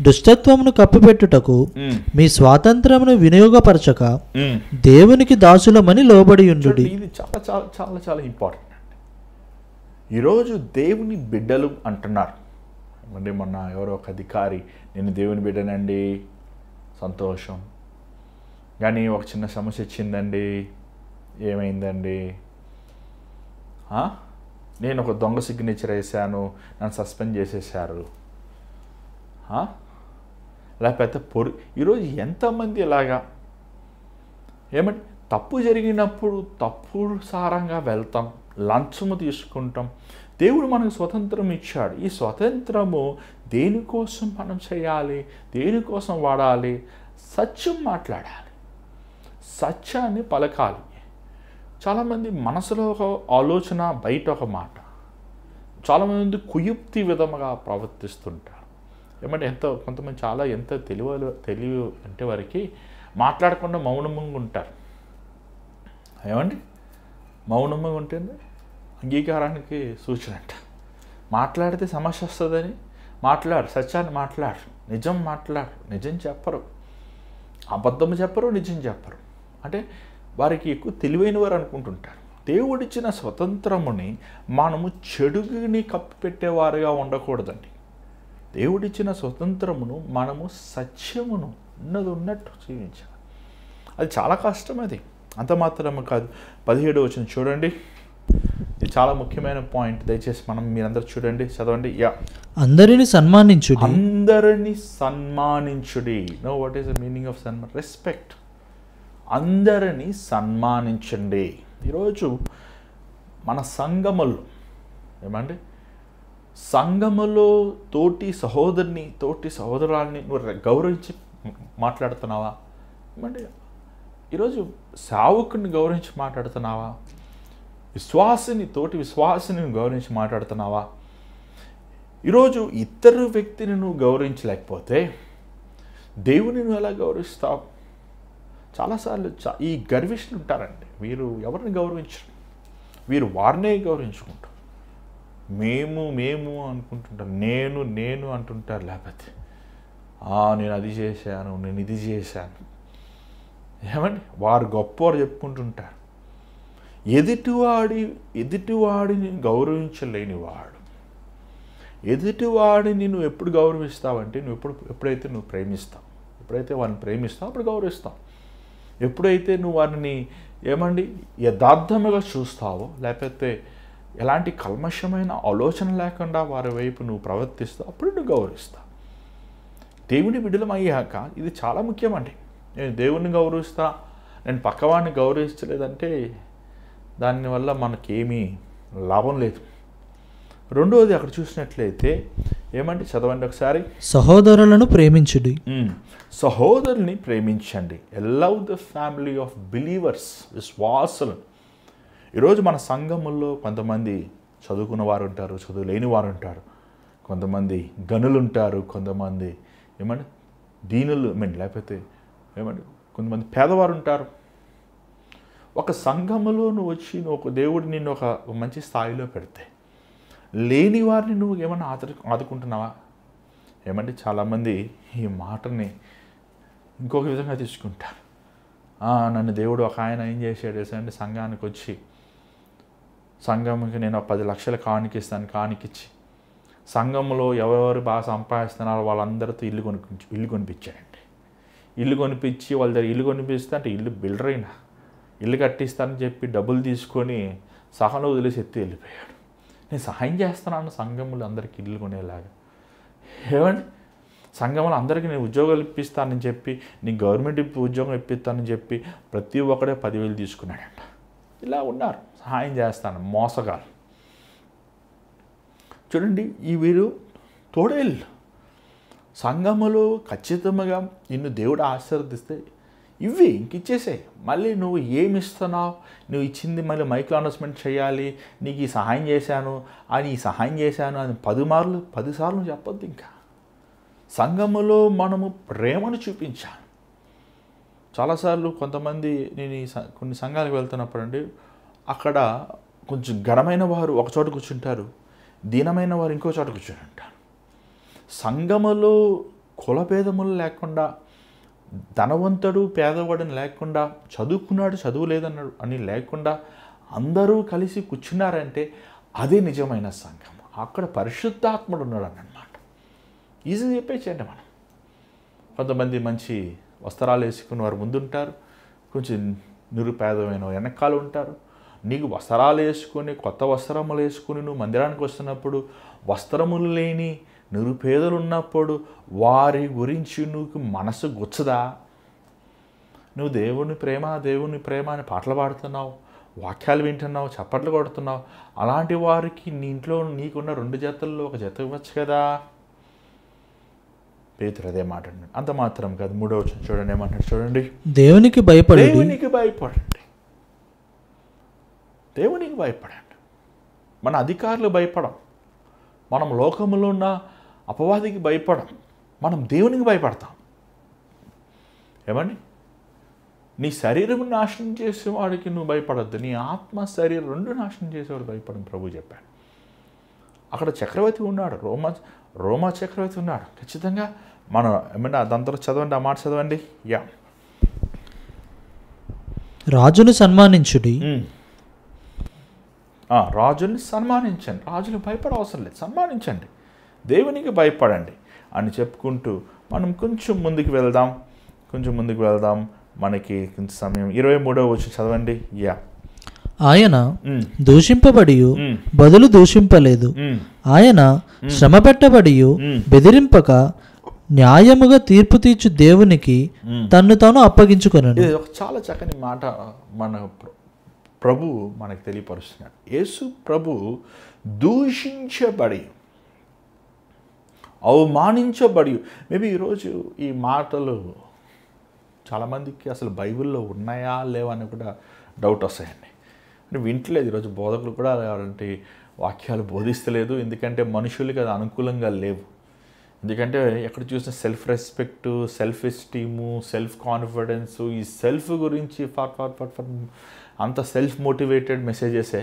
దుష్టత్వమును కప్పిపెట్టుటకు మీ స్వాతంత్రమును వినియోగపరచక దేవునికి దాసులమని లోబడియుండుడి. ఇది చాలా చాలా చాలా చాలా ఇంపార్టెంట్. ఈరోజు దేవుని బిడ్డలు అంటున్నారు. మొన్న ఎవరో ఒక అధికారి, నేను దేవుని బిడ్డనండి, సంతోషం, కానీ ఒక చిన్న సమస్య వచ్చిందండి, ఏమైందండి, నేను ఒక దొంగ సిగ్నేచర్ వేసాను, నన్ను సస్పెండ్ చేసేసారు, లేకపోతే ఈరోజు ఎంతమంది ఇలాగా తప్పు జరిగినప్పుడు తప్పుడు సారంగా వెళ్తాం, లంచము తీసుకుంటాం. దేవుడు మనకు స్వతంత్రం ఇచ్చాడు. ఈ స్వతంత్రము దేనికోసం మనం చేయాలి, దేనికోసం వాడాలి? సత్యం మాట్లాడాలి, సత్యాన్ని పలకాలి. చాలామంది మనసులో ఒక ఆలోచన, బయట ఒక మాట. చాలామంది కుయుక్తి విధముగా ప్రవర్తిస్తుంటారు. ఏమంటే కొంతమంది ఎంత తెలివి అంటే వారికి మాట్లాడకుండా మౌనంగా ఉంటారు. ఏమండి, మౌనంగా ఉంటే అంగీకారానికి సూచన అంట. మాట్లాడితే సమస్య వస్తుందని సత్యాన్ని నిజం చెప్పరు, అబద్ధం చెప్పరు, నిజం చెప్పరు. అంటే వారికి ఎక్కువ తెలివైన వారు అనుకుంటుంటారు. దేవుడిచ్చిన స్వతంత్రముని మనము చెడుని కప్పిపెట్టేవారుగా ఉండకూడదండి. దేవుడిచ్చిన స్వతంత్రమును మనము సత్యమును ఉన్నట్టు జీవించాలి. అది చాలా కష్టం. అది అంత మాత్రమే కాదు. 17వ వచనం చూడండి, ఇది చాలా ముఖ్యమైన పాయింట్. దయచేసి మీరందరూ చూడండి, చదవండి. అందరిని సన్మానించుడి. Know what is the meaning of sanman? Respect. అందరినీ సన్మానించండి. ఈరోజు మన సంఘములో సంఘములో తోటి సహోదరుని, తోటి సహోదరుల్ని నువ్వు గౌరవించి మాట్లాడుతున్నావా? ఏమంటే ఈరోజు సేవకుని గౌరవించి మాట్లాడుతున్నావా? తోటి విశ్వాసిని గౌరవించి మాట్లాడుతున్నావా? ఈరోజు ఇతర వ్యక్తిని నువ్వు గౌరవించలేకపోతే దేవుని నువ్వు ఎలా గౌరవిస్తావు? చాలాసార్లు ఈ గర్విష్ఠులు ఉంటారండి. వీరు ఎవరిని గౌరవించరు, వీరు వారినే గౌరవించుకుంటారు. మేము అనుకుంటుంటారు, నేను అంటుంటారు. లేకపోతే నేను అది చేశాను, నేను ఇది చేశాను. ఏమండి, వారు గొప్పవారు చెప్పుకుంటుంటారు. ఎదుటివాడిని గౌరవించలేని వాడు, ఎదుటివాడిని నువ్వు ఎప్పుడు గౌరవిస్తావంటే ఎప్పుడైతే నువ్వు ప్రేమిస్తావు, ఎప్పుడైతే వారిని ప్రేమిస్తావు అప్పుడు గౌరవిస్తావు. ఎప్పుడైతే నువ్వు వారిని యథార్థముగా చూస్తావో, లేకపోతే ఎలాంటి కల్మషమైన ఆలోచన లేకుండా వారి వైపు నువ్వు ప్రవర్తిస్తావు, అప్పుడు నువ్వు గౌరవిస్తావు. దేవుని బిడ్డలమయ్యాక ఇది చాలా ముఖ్యమండి. నేను దేవుణ్ణి గౌరవిస్తా, నేను పక్కవాడిని గౌరవించలేదంటే దానివల్ల మనకేమీ లాభం లేదు. రెండవది అక్కడ చూసినట్లయితే చదవండి ఒకసారి. సహోదరులను ప్రేమించుడి. సహోదరుని ప్రేమించండి. Love the family of believers, విశ్వాసులు. ఈరోజు మన సంఘముల్లో కొంతమంది చదువుకున్న వారు ఉంటారు, చదువు లేని వారు ఉంటారు, కొంతమంది గనులు ఉంటారు, కొంతమంది దీనులు లేకపోతే కొంతమంది పేదవారు ఉంటారు. ఒక సంఘములో నువ్వు వచ్చి ఒక దేవుడు నిన్ను ఒక మంచి స్థాయిలో పెడితే లేని వారిని నువ్వు ఏమన్నా ఆదుకుంటున్నావా? చాలామంది ఈ మాటని ఇంకొక విధంగా తీసుకుంటారు. నన్ను దేవుడు ఒక ఆయన ఏం చేశాడు అంటే, సంఘానికి వచ్చి సంఘంకి నేను 10 లక్షలు కానికిచ్చి సంఘంలో ఎవరెవరు బాగా సంపాదిస్తున్నారో వాళ్ళందరితో ఇల్లు కొనిపించాడండి. ఇల్లు కొనిపించి వాళ్ళ దగ్గర ఇల్లు కొనిపిస్తే అంటే ఇల్లు బిల్డర్ అయినా ఇల్లు కట్టిస్తానని చెప్పి డబ్బులు తీసుకొని సహంలో వదిలేసి వెళ్ళిపోయాడు. నేను సహాయం చేస్తున్నాను సంఘంలో అందరికీ ఇల్లు కొనేలాగా. సంఘంలో అందరికీ నేను ఉద్యోగాలు ఇప్పిస్తానని చెప్పి, నీ గవర్నమెంట్ ఉద్యోగం ఇప్పిస్తానని చెప్పి ప్రతి ఒక్కడే 10,000 తీసుకున్నాడంట. ఇలా ఉన్నారు, సహాయం చేస్తాను మోసగాలు. చూడండి, ఈ వీరు తోడేళ్ళు. సంఘములో ఖచ్చితంగా నిన్ను దేవుడు ఆశీర్వదిస్తే ఇంకిచ్చేసే. మళ్ళీ నువ్వు ఏమి ఇస్తున్నావు, నువ్వు ఇచ్చింది మళ్ళీ మైక్లో అనౌన్స్మెంట్ చేయాలి, నీకు ఈ సహాయం చేశాను అని 10 సార్లు చెప్పొద్దు. ఇంకా సంఘములో మనము ప్రేమను చూపించాలి. చాలాసార్లు కొంతమంది నేను కొన్ని సంఘాలకు వెళ్తున్నప్పుడు అండి, అక్కడ కొంచెం ఘనమైన వారు ఒక చోట కూర్చుంటారు, దీనమైన వారు ఇంకో చోట కూర్చుని ఉంటారు. సంఘములో కులభేదములు లేకుండా, ధనవంతుడు పేదవాడిని లేకుండా, చదువుకున్నాడు చదువు లేదన్నాడు అని లేకుండా అందరూ కలిసి కూర్చున్నారంటే అదే నిజమైన సంఘం. అక్కడ పరిశుద్ధాత్ముడు ఉన్నాడు అన్నమాట. ఈజీ చెప్పేసేయండి. మనం కొంతమంది మంచి వస్త్రాలు వేసుకుని వారు ముందుంటారు, కొంచెం నిరుపేదమైన వెనకాల ఉంటారు. నీకు వస్త్రాలు వేసుకొని, కొత్త వస్త్రములు వేసుకుని నువ్వు మందిరానికి వస్తున్నప్పుడు, వస్త్రములు లేని నిరుపేదలు ఉన్నప్పుడు వారి గురించి నువ్వు మనసు గుచ్చదా? నువ్వు దేవుని ప్రేమ అని పాటలు పాడుతున్నావు, వాక్యాలు వింటున్నావు, చప్పట్లు కొడుతున్నావు. అలాంటి వారికి నీ ఇంట్లో నీకున్న 2 జతల్లో 1 జత ఇవ్వచ్చు కదా. పేతురు అదే మాట అన్నాడు. అంత మాత్రం కాదు, 3వ వచనం చూడండి ఏమన్నాడు చూడండి. దేవునికి భయపడి దేవునికి భయపడండి. దేవునికి భయపడండి. మన అధికారులు భయపడం, మనం లోకంలో ఉన్న అపవాదికి భయపడం, మనం దేవునికి భయపడతాం. ఏమండి, నీ శరీరం నాశనం చేసేవాడికి నువ్వు భయపడద్దు, నీ ఆత్మ శరీరం రెండు నాశనం చేసేవాడు భయపడని ప్రభు చెప్పాడు. అక్కడ చక్రవర్తి ఉన్నాడు, రోమా చక్రవర్తి ఉన్నాడు. ఖచ్చితంగా మనం ఏమంటే అదంతా చదవండి, ఆ మాట చదవండి. రాజును సన్మానించుడి. రాజుని సన్మానించండి. రాజుని భయపడ అవసరం లేదు, సన్మానించండి, దేవునికి భయపడండి అని చెప్పుకుంటూ మనం కొంచెం ముందుకు వెళ్దాం. మనకి కొంచెం సమయం 23వ వచనం చదవండి. ఆయన దూషింపబడి బదులు దూషింపలేదు, ఆయన శ్రమ పెట్టబడి బెదిరింపక న్యాయముగా తీర్పు తీర్చు దేవునికి తన్ను తాను అప్పగించుకొనెను. ఇది ఒక చాలా చక్కని మాట మన ప్రభు మనకు తెలియపరుస్తున్నాడు. యేసు ప్రభు దూషించబడి అవమానించబడి, మేబీ ఈరోజు ఈ మాటలు చాలామందికి అసలు బైబిల్లో ఉన్నాయా లేవా అని కూడా డౌట్ వస్తాయండి. అంటే వింటలేదు, ఈరోజు బోధకులు కూడా అలాంటి వాక్యాలు బోధిస్తలేదు, ఎందుకంటే మనుషులకి అది అనుకూలంగా లేవు. ఎందుకంటే ఎక్కడ చూసిన self respect, self esteem, self confidence, ఈ సెల్ఫ్ గురించి అంత సెల్ఫ్ మోటివేటెడ్ మెసేజెసే,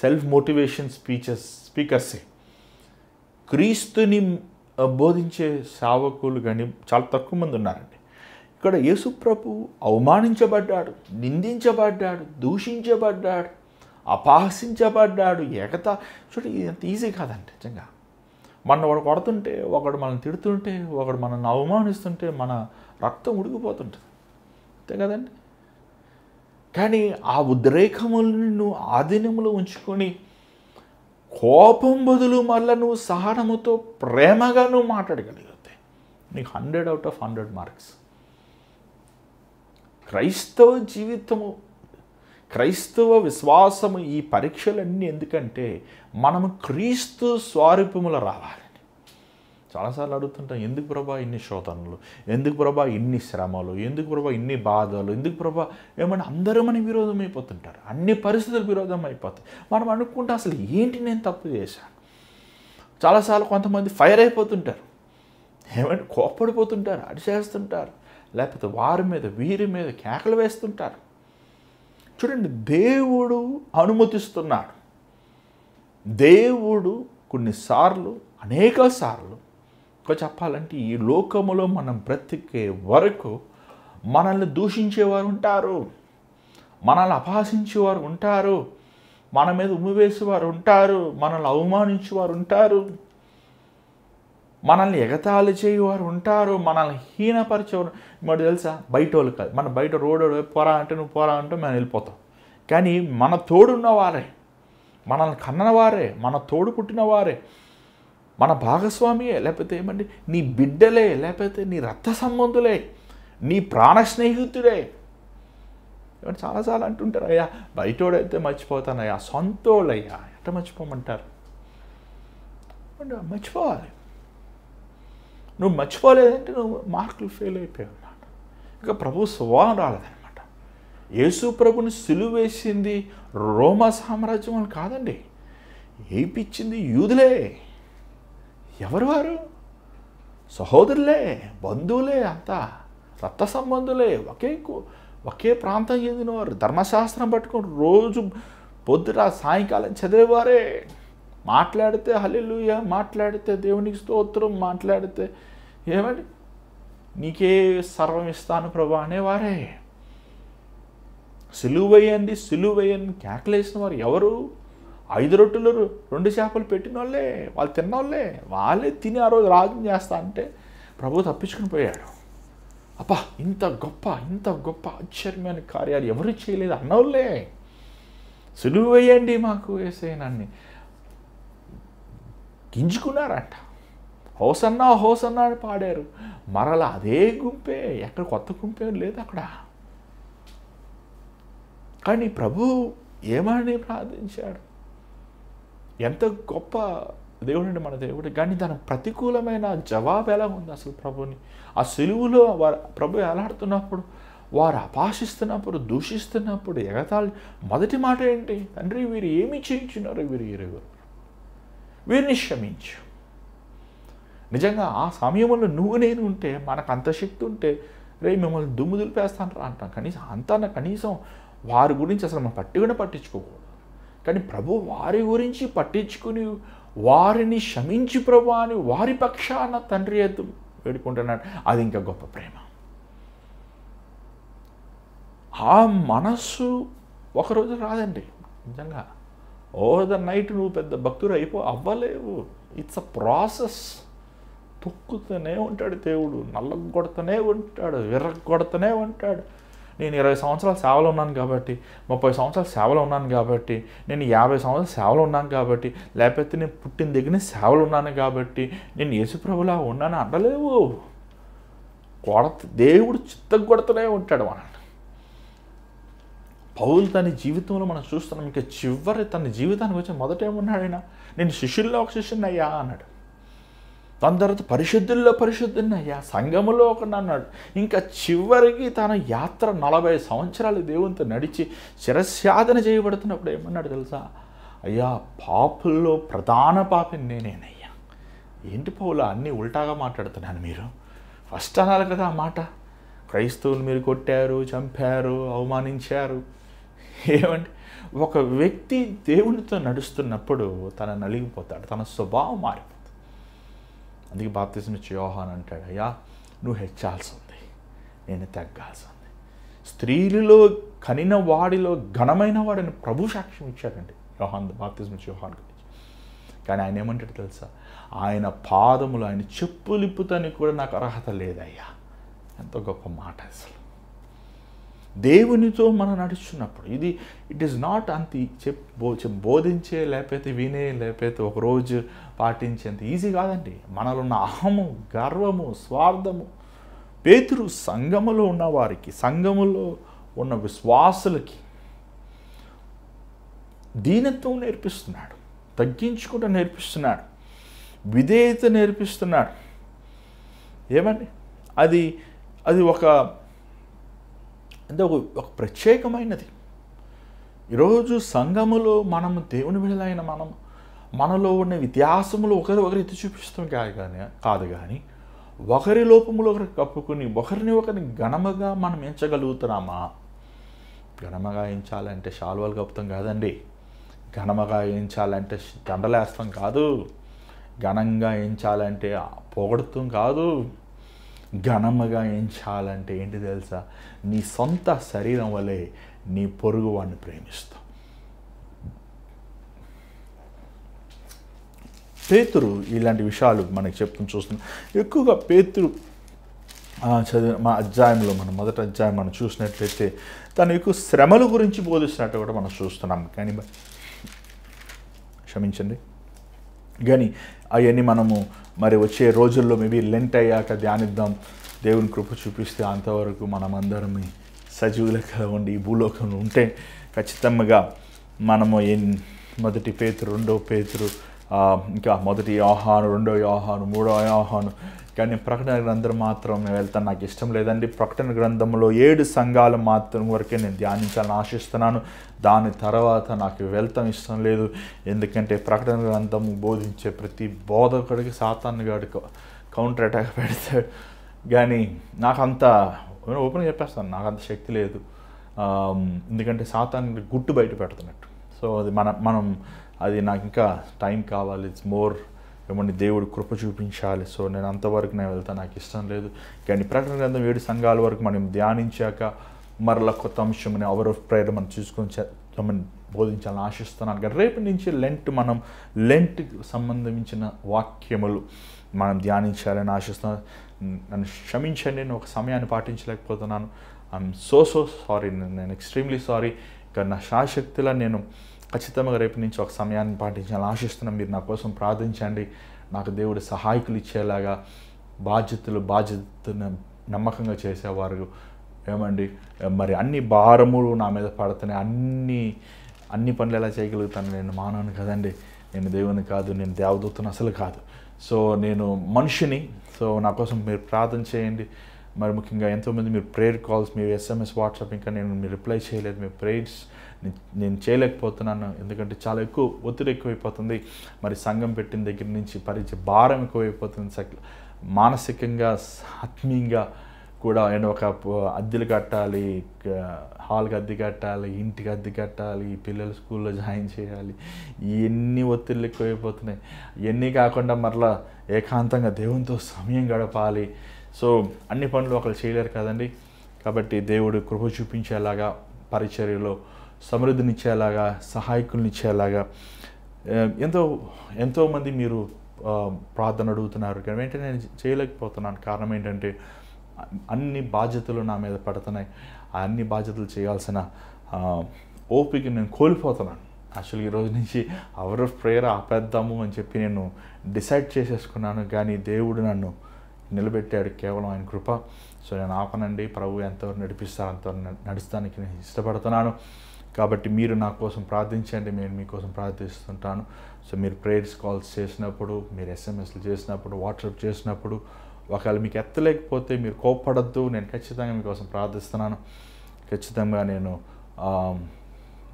సెల్ఫ్ మోటివేషన్ స్పీకర్సే. క్రీస్తుని బోధించే సేవకులు కానీ చాలా తక్కువ మంది ఉన్నారండి. ఇక్కడ యేసు ప్రభు అవమానించబడ్డాడు, నిందించబడ్డాడు, దూషించబడ్డాడు, అపహసించబడ్డాడు, చూడండి, ఇది అంత ఈజీ కాదండి నిజంగా. మన వాడు కొడుతుంటే, ఒకడు మనల్ని తిడుతుంటే, ఒకడు మనల్ని అవమానిస్తుంటే మన రక్తం ఉడికిపోతుంటుంది, అంతే కదండి. కానీ ఆ ఉద్రేకములను నువ్వు ఆధీనములో ఉంచుకొని కోపం బదులు మళ్ళీ నువ్వు సహనముతో ప్రేమగా నువ్వు మాట్లాడగలిగితే నీకు 100/100 మార్క్స్. క్రైస్తవ జీవితము, క్రైస్తవ విశ్వాసము, ఈ పరీక్షలన్నీ ఎందుకంటే మనము క్రీస్తు స్వరూపములో రావాలని. చాలాసార్లు అడుగుతుంటాం, ఎందుకు ప్రభా ఇన్ని శోధనలు, ఎందుకు ప్రభా ఇన్ని శ్రమలు, ఎందుకు ప్రభా ఇన్ని బాధలు, ఎందుకు ప్రభా ఏమన్నా అందరూ మనకి విరోధం అయిపోతుంటారు, అన్ని పరిస్థితులు విరోధం అయిపోతాయి. మనం అనుకుంటే అసలు ఏంటి నేను తప్పు చేశాను. చాలాసార్లు కొంతమంది ఫైర్ అయిపోతుంటారు, ఏమంటే కోప్పడిపోతుంటారు, అడిచేస్తుంటారు, లేకపోతే వారి మీద వీరి మీద కేకలు వేస్తుంటారు. చూడండి, దేవుడు అనుమతిస్తున్నాడు. దేవుడు కొన్నిసార్లు, అనేక సార్లు చెప్పాలంటే ఈ లోకములో మనం బ్రతికే వరకు మనల్ని దూషించేవారు ఉంటారు, మనల్ని అపహసించేవారు ఉంటారు, మన మీద ఉమ్మివేసేవారు ఉంటారు, మనల్ని అవమానించేవారు ఉంటారు, మనల్ని ఎగతాళి చేయవారు ఉంటారు, మనల్ని హీనపరిచేవారు. మరి తెలుసా, బయట వాళ్ళు కాదు, మన బయట రోడ్డు పోరా అంటే నువ్వు పోరా అంటే మేము వెళ్ళిపోతాం. కానీ మన తోడున్న వారే, మనల్ని కన్నవారే, మన తోడు పుట్టిన వారే, మన భాగస్వామియే, లేకపోతే ఏమండి నీ బిడ్డలే, లేకపోతే నీ రక్త సంబంధులే, నీ ప్రాణ స్నేహితుడే. ఏమంటే చాలాసార్లు అంటుంటారు, అయ్యా బయటోడైతే మర్చిపోతానయ్యా, సొంతోళ్ళయ్యా ఎట్లా మర్చిపోమంటారు. మర్చిపోవాలి. నువ్వు మర్చిపోలేదంటే నువ్వు మార్కులు ఫెయిల్ అయిపోయావు అన్నమాట. ఇక ప్రభు స్వభావం రాలేదన్నమాట. యేసు ప్రభుని సిలువ వేసింది రోమా సామ్రాజ్యం అని కాదండి, ఏపిచ్చింది యూదులే. ఎవరు వారు? సహోదరులే, బంధువులే, అంతా రక్త సంబంధులే, ఒకే ప్రాంతం చెందినవారు, ధర్మశాస్త్రం పట్టుకొని రోజు పొద్దుట సాయంకాలం చదివేవారే. మాట్లాడితే హల్లెలూయా, మాట్లాడితే దేవునికి స్తోత్రం, మాట్లాడితే ఏమండి నీకే సర్వం ఇస్తాను ప్రభా అనేవారే. సిలువేయండి సిలువేయండి కేకలేసిన వారు ఎవరు? 5 రొట్టెలు 2 చేపలు పెట్టిన వాళ్ళే, వాళ్ళు తిన్నోళ్ళే, వాళ్ళే తిని ఆ రోజు రాజ్యం చేస్తా అంటే ప్రభు తప్పించుకుని పోయాడు. అబ్బా ఇంత గొప్ప ఆశ్చర్యమైన కార్యాలు ఎవరు చేయలేదు అన్నోళ్ళే. సిలువ వేయండి మాకు యేసయ్యనని గింజుకున్నారంట. హోసన్నా హోసన్నా అని పాడారు. మరలా అదే గుంపే, ఎక్కడ కొత్త గుంపే లేదు అక్కడ. కానీ ప్రభు ఏమని ప్రార్థించాడు? ఎంత గొప్ప దేవుడు మన దేవుడు. కానీ దానికి ప్రతికూలమైన జవాబు ఎలా ఉంది అసలు ప్రభుని? ఆ సిలువులో ప్రభు ఎలాడుతున్నప్పుడు, వారు అపాసిస్తున్నప్పుడు, దూషిస్తున్నప్పుడు, ఎగతాళి, మొదటి మాట ఏంటి? తండ్రి వీరు ఏమి చేయించున్నారు, వీరు ఇరువురు, వీరిని క్షమించు. నిజంగా ఆ సమయంలో నువ్వు నేను ఉంటే, మనకు అంత శక్తి ఉంటే, రే మిమ్మల్ని దుమ్ము దులిపేస్తాను రా అంటాం. కనీసం వారి గురించి అసలు మనం పట్టించుకోకూడదు. కానీ ప్రభు వారి గురించి పట్టించుకుని వారిని క్షమించి ప్రభు అని వారి పక్షాన తండ్రి ఎద్దు వేడుకుంటున్నాడు. అది ఇంకా గొప్ప ప్రేమ. ఆ మనస్సు ఒకరోజు రాదండి. నిజంగా ఓవర్ ద నైట్ నువ్వు పెద్ద భక్తుడు అవ్వలేవు. It's a process. తొక్కుతూనే ఉంటాడు దేవుడు, నల్లగొడుతూనే ఉంటాడు, విర్రగొడుతూనే ఉంటాడు. నేను 20 సంవత్సరాలు సేవలో ఉన్నాను కాబట్టి, 30 సంవత్సరాలు సేవలో ఉన్నాను కాబట్టి, నేను 50 సంవత్సరాలు సేవలో ఉన్నాను కాబట్టి, లేకపోతే నేను పుట్టిన దగ్గర సేవలో ఉన్నాను కాబట్టి నేను యేసుప్రభులా ఉన్నాను అనలేవు. దేవుడు చిత్తగొడుతూనే ఉంటాడు మనల్ని. పౌలు తన జీవితంలో మనం చూస్తున్నాం. ఇంకా చివరి తన జీవితానికి వచ్చి మొదట ఏమన్నాడు ఆయన? నేను శిష్యుల్లో ఒక శిష్యుని అయ్యా అన్నాడు. దాని తర్వాత పరిశుద్ధుని అయ్యా, సంఘములో ఒకటి అన్నాడు. ఇంకా చివరికి తన యాత్ర 40 సంవత్సరాలు దేవునితో నడిచి శిరస్యాదన చేయబడుతున్నప్పుడు ఏమన్నాడు తెలుసా? అయ్యా, పాపుల్లో ప్రధాన పాపిని నేనేనయ్యా. ఏంటి పౌలు అన్నీ ఉల్టాగా మాట్లాడుతున్నాను? మీరు ఫస్ట్ అనాలి కదా ఆ మాట. క్రైస్తవులు మీరు కొట్టారు, చంపారు, అవమానించారు. ఏమండి, ఒక వ్యక్తి దేవునితో నడుస్తున్నప్పుడు తన నలిగిపోతాడు, తన స్వభావం మారిపోతుంది. అందుకే బాప్తిసం ఇచ్చే యోహాను అంటాడు, అయ్యా నువ్వు హెచ్చాల్సి ఉంది, నేను తగ్గాల్సి ఉంది. స్త్రీలలో కనిన వాడిలో ఘనమైన వాడిని ప్రభు సాక్ష్యం ఇచ్చాడండి యోహాను, బాప్తిసం ఇచ్చే యోహాను గురించి. కానీ ఆయన ఏమంటాడు తెలుసా? ఆయన పాదములు, ఆయన చెప్పులిప్పుతానికి కూడా నాకు అర్హత లేదయ్యా. ఎంతో గొప్ప మాట అసలు. దేవునితో మనం నడుచున్నప్పుడు ఇట్ ఈస్ నాట్ అంత బోధించే, లేకపోతే వినే, లేకపోతే ఒకరోజు పాటించేంత ఈజీ కాదండి. మనలో ఉన్న అహము, గర్వము, స్వార్థము. పేతురు సంఘములో ఉన్న వారికి, సంఘములో ఉన్న విశ్వాసులకి దీనత్వం నేర్పిస్తున్నాడు, తగ్గించుకుంటూ నేర్పిస్తున్నాడు, విధేయత నేర్పిస్తున్నాడు. ఏమండి, అది ఒక ప్రత్యేకమైనది. ఈరోజు సంఘములో మనము దేవుని బిడ్డలైన మనలో ఉన్న వ్యత్యాసములు ఒకరు ఎత్తి చూపిస్తాం కాదు కానీ ఒకరి లోపములు ఒకరికి కప్పుకుని ఒకరిని ఘనముగా మనం ఎంచగలుగుతున్నామా? ఘనముగా ఎంచాలంటే శాలువాలు కప్పుతాం కాదండి. ఘనముగా ఎంచాలంటే దండలేస్తాం కాదు. ఘనంగా ఎంచాలంటే పొగడుతాం కాదు. ఘనముగా ఎంచాలంటే ఏంటి తెలుసా? నీ సొంత శరీరం వలె నీ పొరుగు వాడిని ప్రేమిస్తాం. పేతురు ఇలాంటి విషయాలు మనకి చెప్తుని చూస్తున్నాం. ఎక్కువగా పేతురు చదివిన మా అధ్యాయంలో, మన మొదటి అధ్యాయం మనం చూసినట్లయితే తను ఎక్కువ శ్రమల గురించి బోధిస్తున్నట్టు కూడా మనం చూస్తున్నాం. కానీ క్షమించండి, కానీ అవన్నీ మనము మరి వచ్చే రోజుల్లో మేబీ లెంట్ అయ్యాక ధ్యానిద్దాం. దేవుని కృప చూపిస్తే అంతవరకు మనమందరం సజీవులుగా ఉండి ఈ భూలోకంలో ఉంటే ఖచ్చితంగా మనము మొదటి పేతురు, రెండో పేతురు, ఇంకా మొదటి యోహాను, రెండో యోహాను, మూడో యోహాను, కానీ ప్రకటన గ్రంథం మాత్రం నేను వెళ్తాను, నాకు ఇష్టం లేదండి. ప్రకటన గ్రంథంలో 7 సంఘాలు మాత్రం వరకే నేను ధ్యానించాలని ఆశిస్తున్నాను. దాని తర్వాత నాకు వెళ్తాం ఇష్టం లేదు. ఎందుకంటే ప్రకటన గ్రంథం బోధించే ప్రతి బోధకుడికి సాతాను గాడి కౌంటర్ అటాక్ పెడతాడు. కానీ నాకంత ఓపెన్గా చెప్పేస్తాను, నాకు అంత శక్తి లేదు. ఎందుకంటే సాతాను గుట్టు బయట పెడుతున్నట్టు. సో అది మనం అది నాకు ఇంకా టైం కావాలి. ఇట్స్ మోర్ ఏమంటే దేవుడు కృప చూపించాలి. సో నేను అంతవరకు నేను వెళ్తాను, నాకు ఇష్టం లేదు. కానీ ప్రకటన గ్రంథం 7 సంఘాల వరకు మనం ధ్యానించాక మరలా కొత్త అంశం అవర్ ఆఫ్ ప్రేయర్ మనం చూసుకొని బోధించాలని ఆశిస్తున్నాను. కానీ రేపు నుంచి లెంట్కి సంబంధించిన వాక్యములు మనం ధ్యానించాలని ఆశిస్తున్నాను. నన్ను క్షమించండి, నేను ఒక సమయాన్ని పాటించలేకపోతున్నాను. ఐఎమ్ సో సారీ, నేను ఎక్స్ట్రీమ్లీ సారీ. కానీ నా శాశక్తిలో నేను ఖచ్చితంగా రేపు నుంచి ఒక సమయాన్ని పాటించాలని ఆశిస్తున్నాను. మీరు నా కోసం ప్రార్థించండి. నాకు దేవుడు సహాయకులు ఇచ్చేలాగా, బాధ్యతను నమ్మకంగా చేసేవారు ఏమండి. మరి అన్ని భారములు నా మీద పడుతున్నాయి, అన్ని పనులు ఎలా చేయగలుగుతాను? నేను మానను కదండి. నేను దేవుని కాదు, నేను దేవదూతను అసలు కాదు. సో నేను మనిషిని. సో నా కోసం మీరు ప్రార్థన చేయండి. మరి ముఖ్యంగా ఎంతోమంది మీరు ప్రేయర్ కాల్స్, మీరు SMS, వాట్సాప్ ఇంకా మీరు రిప్లై చేయలేదు. మీ ప్రేయర్స్ నేను చేయలేకపోతున్నాను, ఎందుకంటే చాలా ఒత్తిడి ఎక్కువైపోతుంది. మరి సంఘం పెట్టిన దగ్గర నుంచి భారం ఎక్కువైపోతుంది. మానసికంగా, ఆత్మీయంగా కూడా ఒక అద్దెలు కట్టాలి, హాల్కి అద్దె కట్టాలి, ఇంటికి అద్దె కట్టాలి, పిల్లలు స్కూల్లో జాయిన్ చేయాలి. ఎన్ని ఒత్తిళ్ళు ఎక్కువైపోతున్నాయి. ఇవన్నీ కాకుండా మరలా ఏకాంతంగా దేవునితో సమయం గడపాలి. సో అన్ని పనులు ఒకరు చేయలేరు కదండి. కాబట్టి దేవుడు కృప చూపించేలాగా, పరిచర్యలో సమృద్ధినిచ్చేలాగా, సహాయకుల్నిచ్చేలాగా ఎంతోమంది మీరు ప్రార్థన అడుగుతున్నారు, కానీ వెంటనే నేను చేయలేకపోతున్నాను. కారణం ఏంటంటే అన్ని బాధ్యతలు నా మీద పడుతున్నాయి. ఆ అన్ని బాధ్యతలు చేయాల్సిన ఓపిక నేను కోల్పోతున్నాను. యాక్చువల్గా ఈరోజు నుంచి అవర్ ఆఫ్ ప్రేయర్ ఆపేద్దాము అని చెప్పి నేను డిసైడ్ చేసేసుకున్నాను, కానీ దేవుడు నన్ను నిలబెట్టాడు, కేవలం ఆయన కృప. సో నేను ఆపనండి. ప్రభు ఎంతవరకు నడిపిస్తాను అంతవరకు నడుస్తానికి నేను ఇష్టపడుతున్నాను. కాబట్టి మీరు నా కోసం ప్రార్థించండి, నేను మీకోసం ప్రార్థిస్తుంటాను. సో మీరు ప్రేయర్స్ కాల్స్ చేసినప్పుడు, మీరు SMSలు చేసినప్పుడు, వాట్సాప్ చేసినప్పుడు, ఒకవేళ మీకు ఎత్తలేకపోతే మీరు కోప్పడద్దు. నేను ఖచ్చితంగా మీకోసం ప్రార్థిస్తున్నాను. ఖచ్చితంగా నేను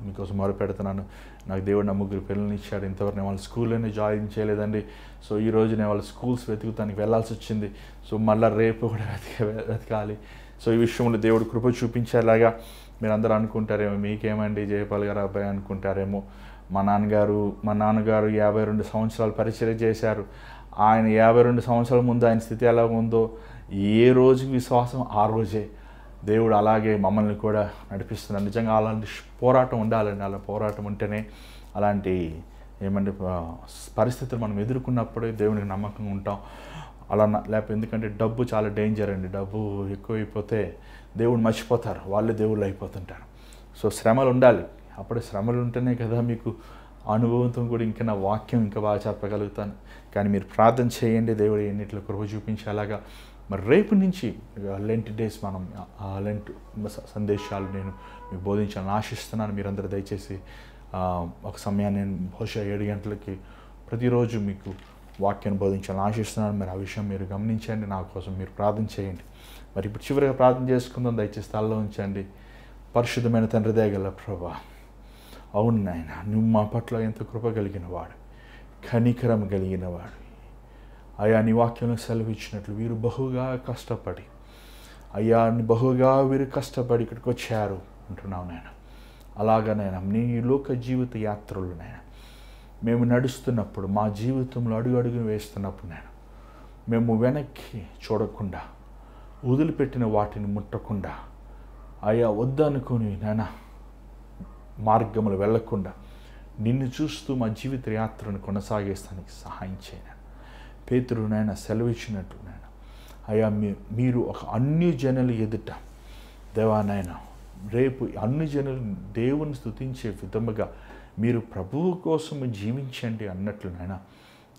మీకోసం మొరపెడుతున్నాను. నాకు దేవుడు నా 3 పిల్లల్ని ఇచ్చాడు. ఇంతవరకు నేను వాళ్ళ స్కూల్లోనే జాయిన్ చేయలేదండి. సో ఈరోజు నేను వాళ్ళ స్కూల్స్ వెతుకుతానికి వెళ్ళాల్సి వచ్చింది. సో మళ్ళీ రేపు కూడా వెతకాలి. సో ఈ విషయంలో దేవుడు కృప చూపించేలాగా మీరు అందరూ అనుకుంటారేమో, మీకేమండి జయపాల్ గారు అబ్బాయి అనుకుంటారేమో. మా నాన్నగారు 52 సంవత్సరాలు పరిచర్య చేశారు. ఆయన 52 సంవత్సరాల ముందు ఆయన స్థితి ఎలా ఉందో, ఏ రోజుకి విశ్వాసం ఆ రోజే. దేవుడు అలాగే మమ్మల్ని కూడా నడిపిస్తున్నాడు. నిజంగా అలాంటి పోరాటం ఉండాలండి. అలా పోరాటం ఉంటేనే అలాంటి పరిస్థితులు మనం ఎదుర్కొన్నప్పుడే దేవునికి నమ్మకంగా ఉంటాం. అలా లేకపోతే, ఎందుకంటే డబ్బు చాలా డేంజర్ అండి. డబ్బు ఎక్కువైపోతే దేవుడు మర్చిపోతారు, వాళ్ళే దేవుళ్ళు అయిపోతుంటారు. సో శ్రమలు ఉండాలి. అప్పుడే శ్రమలు ఉంటేనే కదా మీకు అనుభవంతో కూడా ఇంకా నా వాక్యం ఇంకా బాగా చెప్పగలుగుతాను. కానీ మీరు ప్రార్థన చేయండి, దేవుడు ఎన్నిట్లో కృప చూపించేలాగా. మరి రేపు నుంచి లెంట్ డేస్ మనం లెంట్ సందేశాలు నేను మీకు బోధించాలని ఆశిస్తున్నాను. మీరందరూ దయచేసి ఒక సమయాన్ని నేను బహుశా 7 గంటలకి ప్రతిరోజు మీకు వాక్యాన్ని బోధించాలని ఆశిస్తున్నాను. మరి ఆ విషయం మీరు గమనించండి, నా కోసం మీరు ప్రార్థన చేయండి. మరి ఇప్పుడు చివరిగా ప్రార్థన చేసుకుందాం. దయచేసి స్థాయిలో ఉంచండి. పరిశుద్ధమైన తండ్రి దయగల ప్రభా, అవును నాయన, నువ్వు మా పట్ల ఎంత కృప కలిగిన వాడు, కనికరం కలిగిన వాడు. అయ్యా నీ వాక్యంలో సెలవిచ్చినట్లు వీరు బహుగా కష్టపడి, అయ్యా బహుగా వీరు కష్టపడి ఇక్కడికి వచ్చారు అంటున్నావు నాయన. అలాగనైనా నీ లోక జీవిత యాత్రలు నాయన మేము నడుస్తున్నప్పుడు, మా జీవితంలో అడుగును వేస్తున్నప్పుడు నాయన, మేము వెనక్కి చూడకుండా, వదిలిపెట్టిన వాటిని ముట్టకుండా, అయ్యా వద్దనుకుని నాయన మార్గములు వెళ్లకుండా నిన్ను చూస్తూ మా జీవిత యాత్రను కొనసాగేస్తానికి సహాయం చేయను. పేతురు నాయన సెలవిచ్చినట్టు నాయన, అయ్యా మీరు ఒక అన్ని జనుల ఎదుట దేవా నాయన, రేపు అన్ని జనులు దేవుని స్తుతించే విధముగా మీరు ప్రభువు కోసము జీవించండి అన్నట్లు నాయన,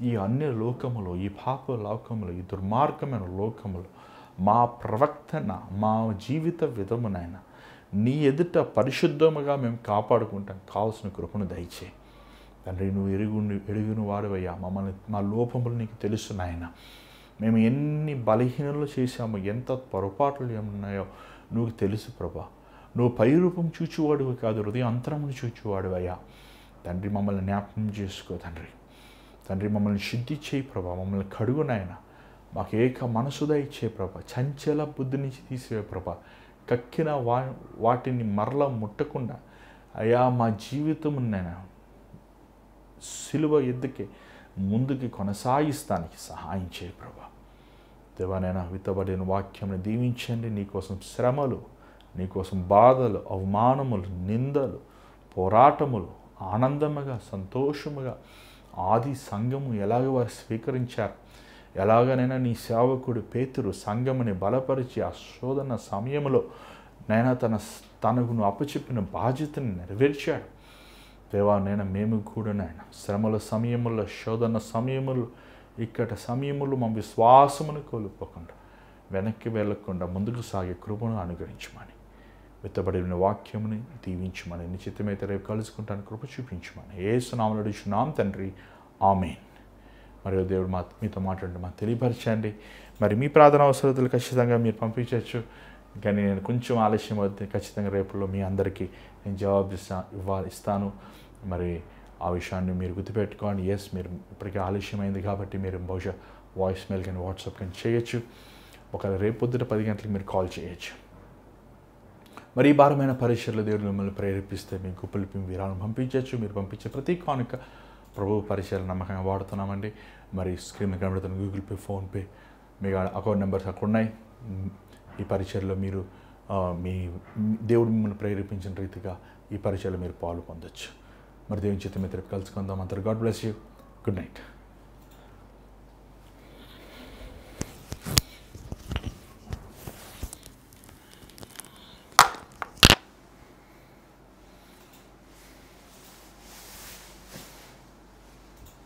ఈ అన్య లోకములో, ఈ పాప లోకములో, ఈ దుర్మార్గమైన లోకములో మా ప్రవర్తన, మా జీవిత విధము నాయన నీ ఎదుట పరిశుద్ధముగా మేము కాపాడుకుంటాం కావాల్సిన కృపను దయచేయి తండ్రి. నువ్వు ఎరుగును వాడవయ్యా. మమ్మల్ని మా లోపములు నీకు తెలుసు నాయన. మేము ఎన్ని బలహీనలు చేశామో, ఎంత పొరపాట్లు ఏమున్నాయో నువ్వు తెలుసు ప్రభా. నువ్వు పై రూపం చూచువాడువి కాదు, హృదయ అంతరమును చూచువాడువయ్యా తండ్రి. మమ్మల్ని జ్ఞాపకం చేసుకో తండ్రి. తండ్రి మమ్మల్ని శుద్ధి చేయి ప్రభా. మమ్మల్ని కడుగు నాయన. మాకు ఏక మనసుద ఇచ్చే ప్రభా. చంచల బుద్ధి నుంచి తీసివే ప్రభా. కక్కిన వాటిని మరలా ముట్టకుండా అయ్యా మా జీవితం నాయన సిలువ ఎద్దుకే ముందుకి కొనసాగిస్తానికి సహాయం చేయి ప్రభా. దేవానైనా విత్తబడిన వాక్యంని దీవించండి. నీకోసం శ్రమలు, నీకోసం బాధలు, అవమానములు, నిందలు, పోరాటములు ఆనందముగా, సంతోషముగా ఆది సంఘము ఎలాగ వారు స్వీకరించారు, ఎలాగనైనా నీ సేవకుడు పేతురు సంఘముని బలపరిచి ఆ శోధన సమయంలో నైనా తనకు అప్పచెప్పిన బాధ్యతను నెరవేర్చాడు. దేవా నైనా మేము కూడా నాయన శ్రమల సమయములో, శోధన సమయములు, ఇక్కడ సమయములు మా విశ్వాసమును కోల్పోకుండా, వెనక్కి వెళ్ళకుండా ముందుకు సాగే కృపను అనుగ్రహించమని విత్తబడిన వాక్యముని దీవించమని నిశ్చితమైతే రేపు కలుసుకుంటాను కృప చూపించమని యేసు నామములో అడుగుచున్నాం తండ్రి, ఆమేన్. మరియు దేవుడు మీతో మాట్లాడండి, మాకు తెలియపరచండి. మరి మీ ప్రార్థన అవసరతలు ఖచ్చితంగా మీరు పంపించవచ్చు, కానీ నేను కొంచెం ఆలస్యం అవుతుంది. ఖచ్చితంగా రేపులో మీ అందరికీ నేను జవాబు ఇస్తాను. మరి ఆ విషయాన్ని మీరు గుర్తుపెట్టుకోండి. ఎస్, మీరు ఇప్పటికే ఆలస్యమైంది కాబట్టి మీరు బహుశా వాయిస్ మెయిల్ కానీ వాట్సాప్ కానీ చేయొచ్చు. ఒకవేళ రేపు పొద్దుట 10 గంటలకు మీరు కాల్ చేయొచ్చు. మరి ఈ భారమైన పరీక్షల్లో దేవుడు మిమ్మల్ని ప్రేరేపిస్తే మీకు కుప్పలిపి విరాళం పంపించవచ్చు. మీరు పంపించే ప్రతి కానుక ప్రభు పరిచయాలు నమ్మకంగా వాడుతున్నామండి. మరి స్క్రీన్ మీద కనబడుతున్న గూగుల్ పే, ఫోన్పే, మీ అకౌంట్ నెంబర్స్ అక్కడ ఉన్నాయి. ఈ పరిచయలో మీరు మీ దేవుడు మిమ్మల్ని ప్రేరేపించిన రీతిగా ఈ పరిచయలో మీరు పాలు పొందొచ్చు. మరి దేవుని చేత మీద కలుసుకుందాం. అంతర్ God bless you. Good night.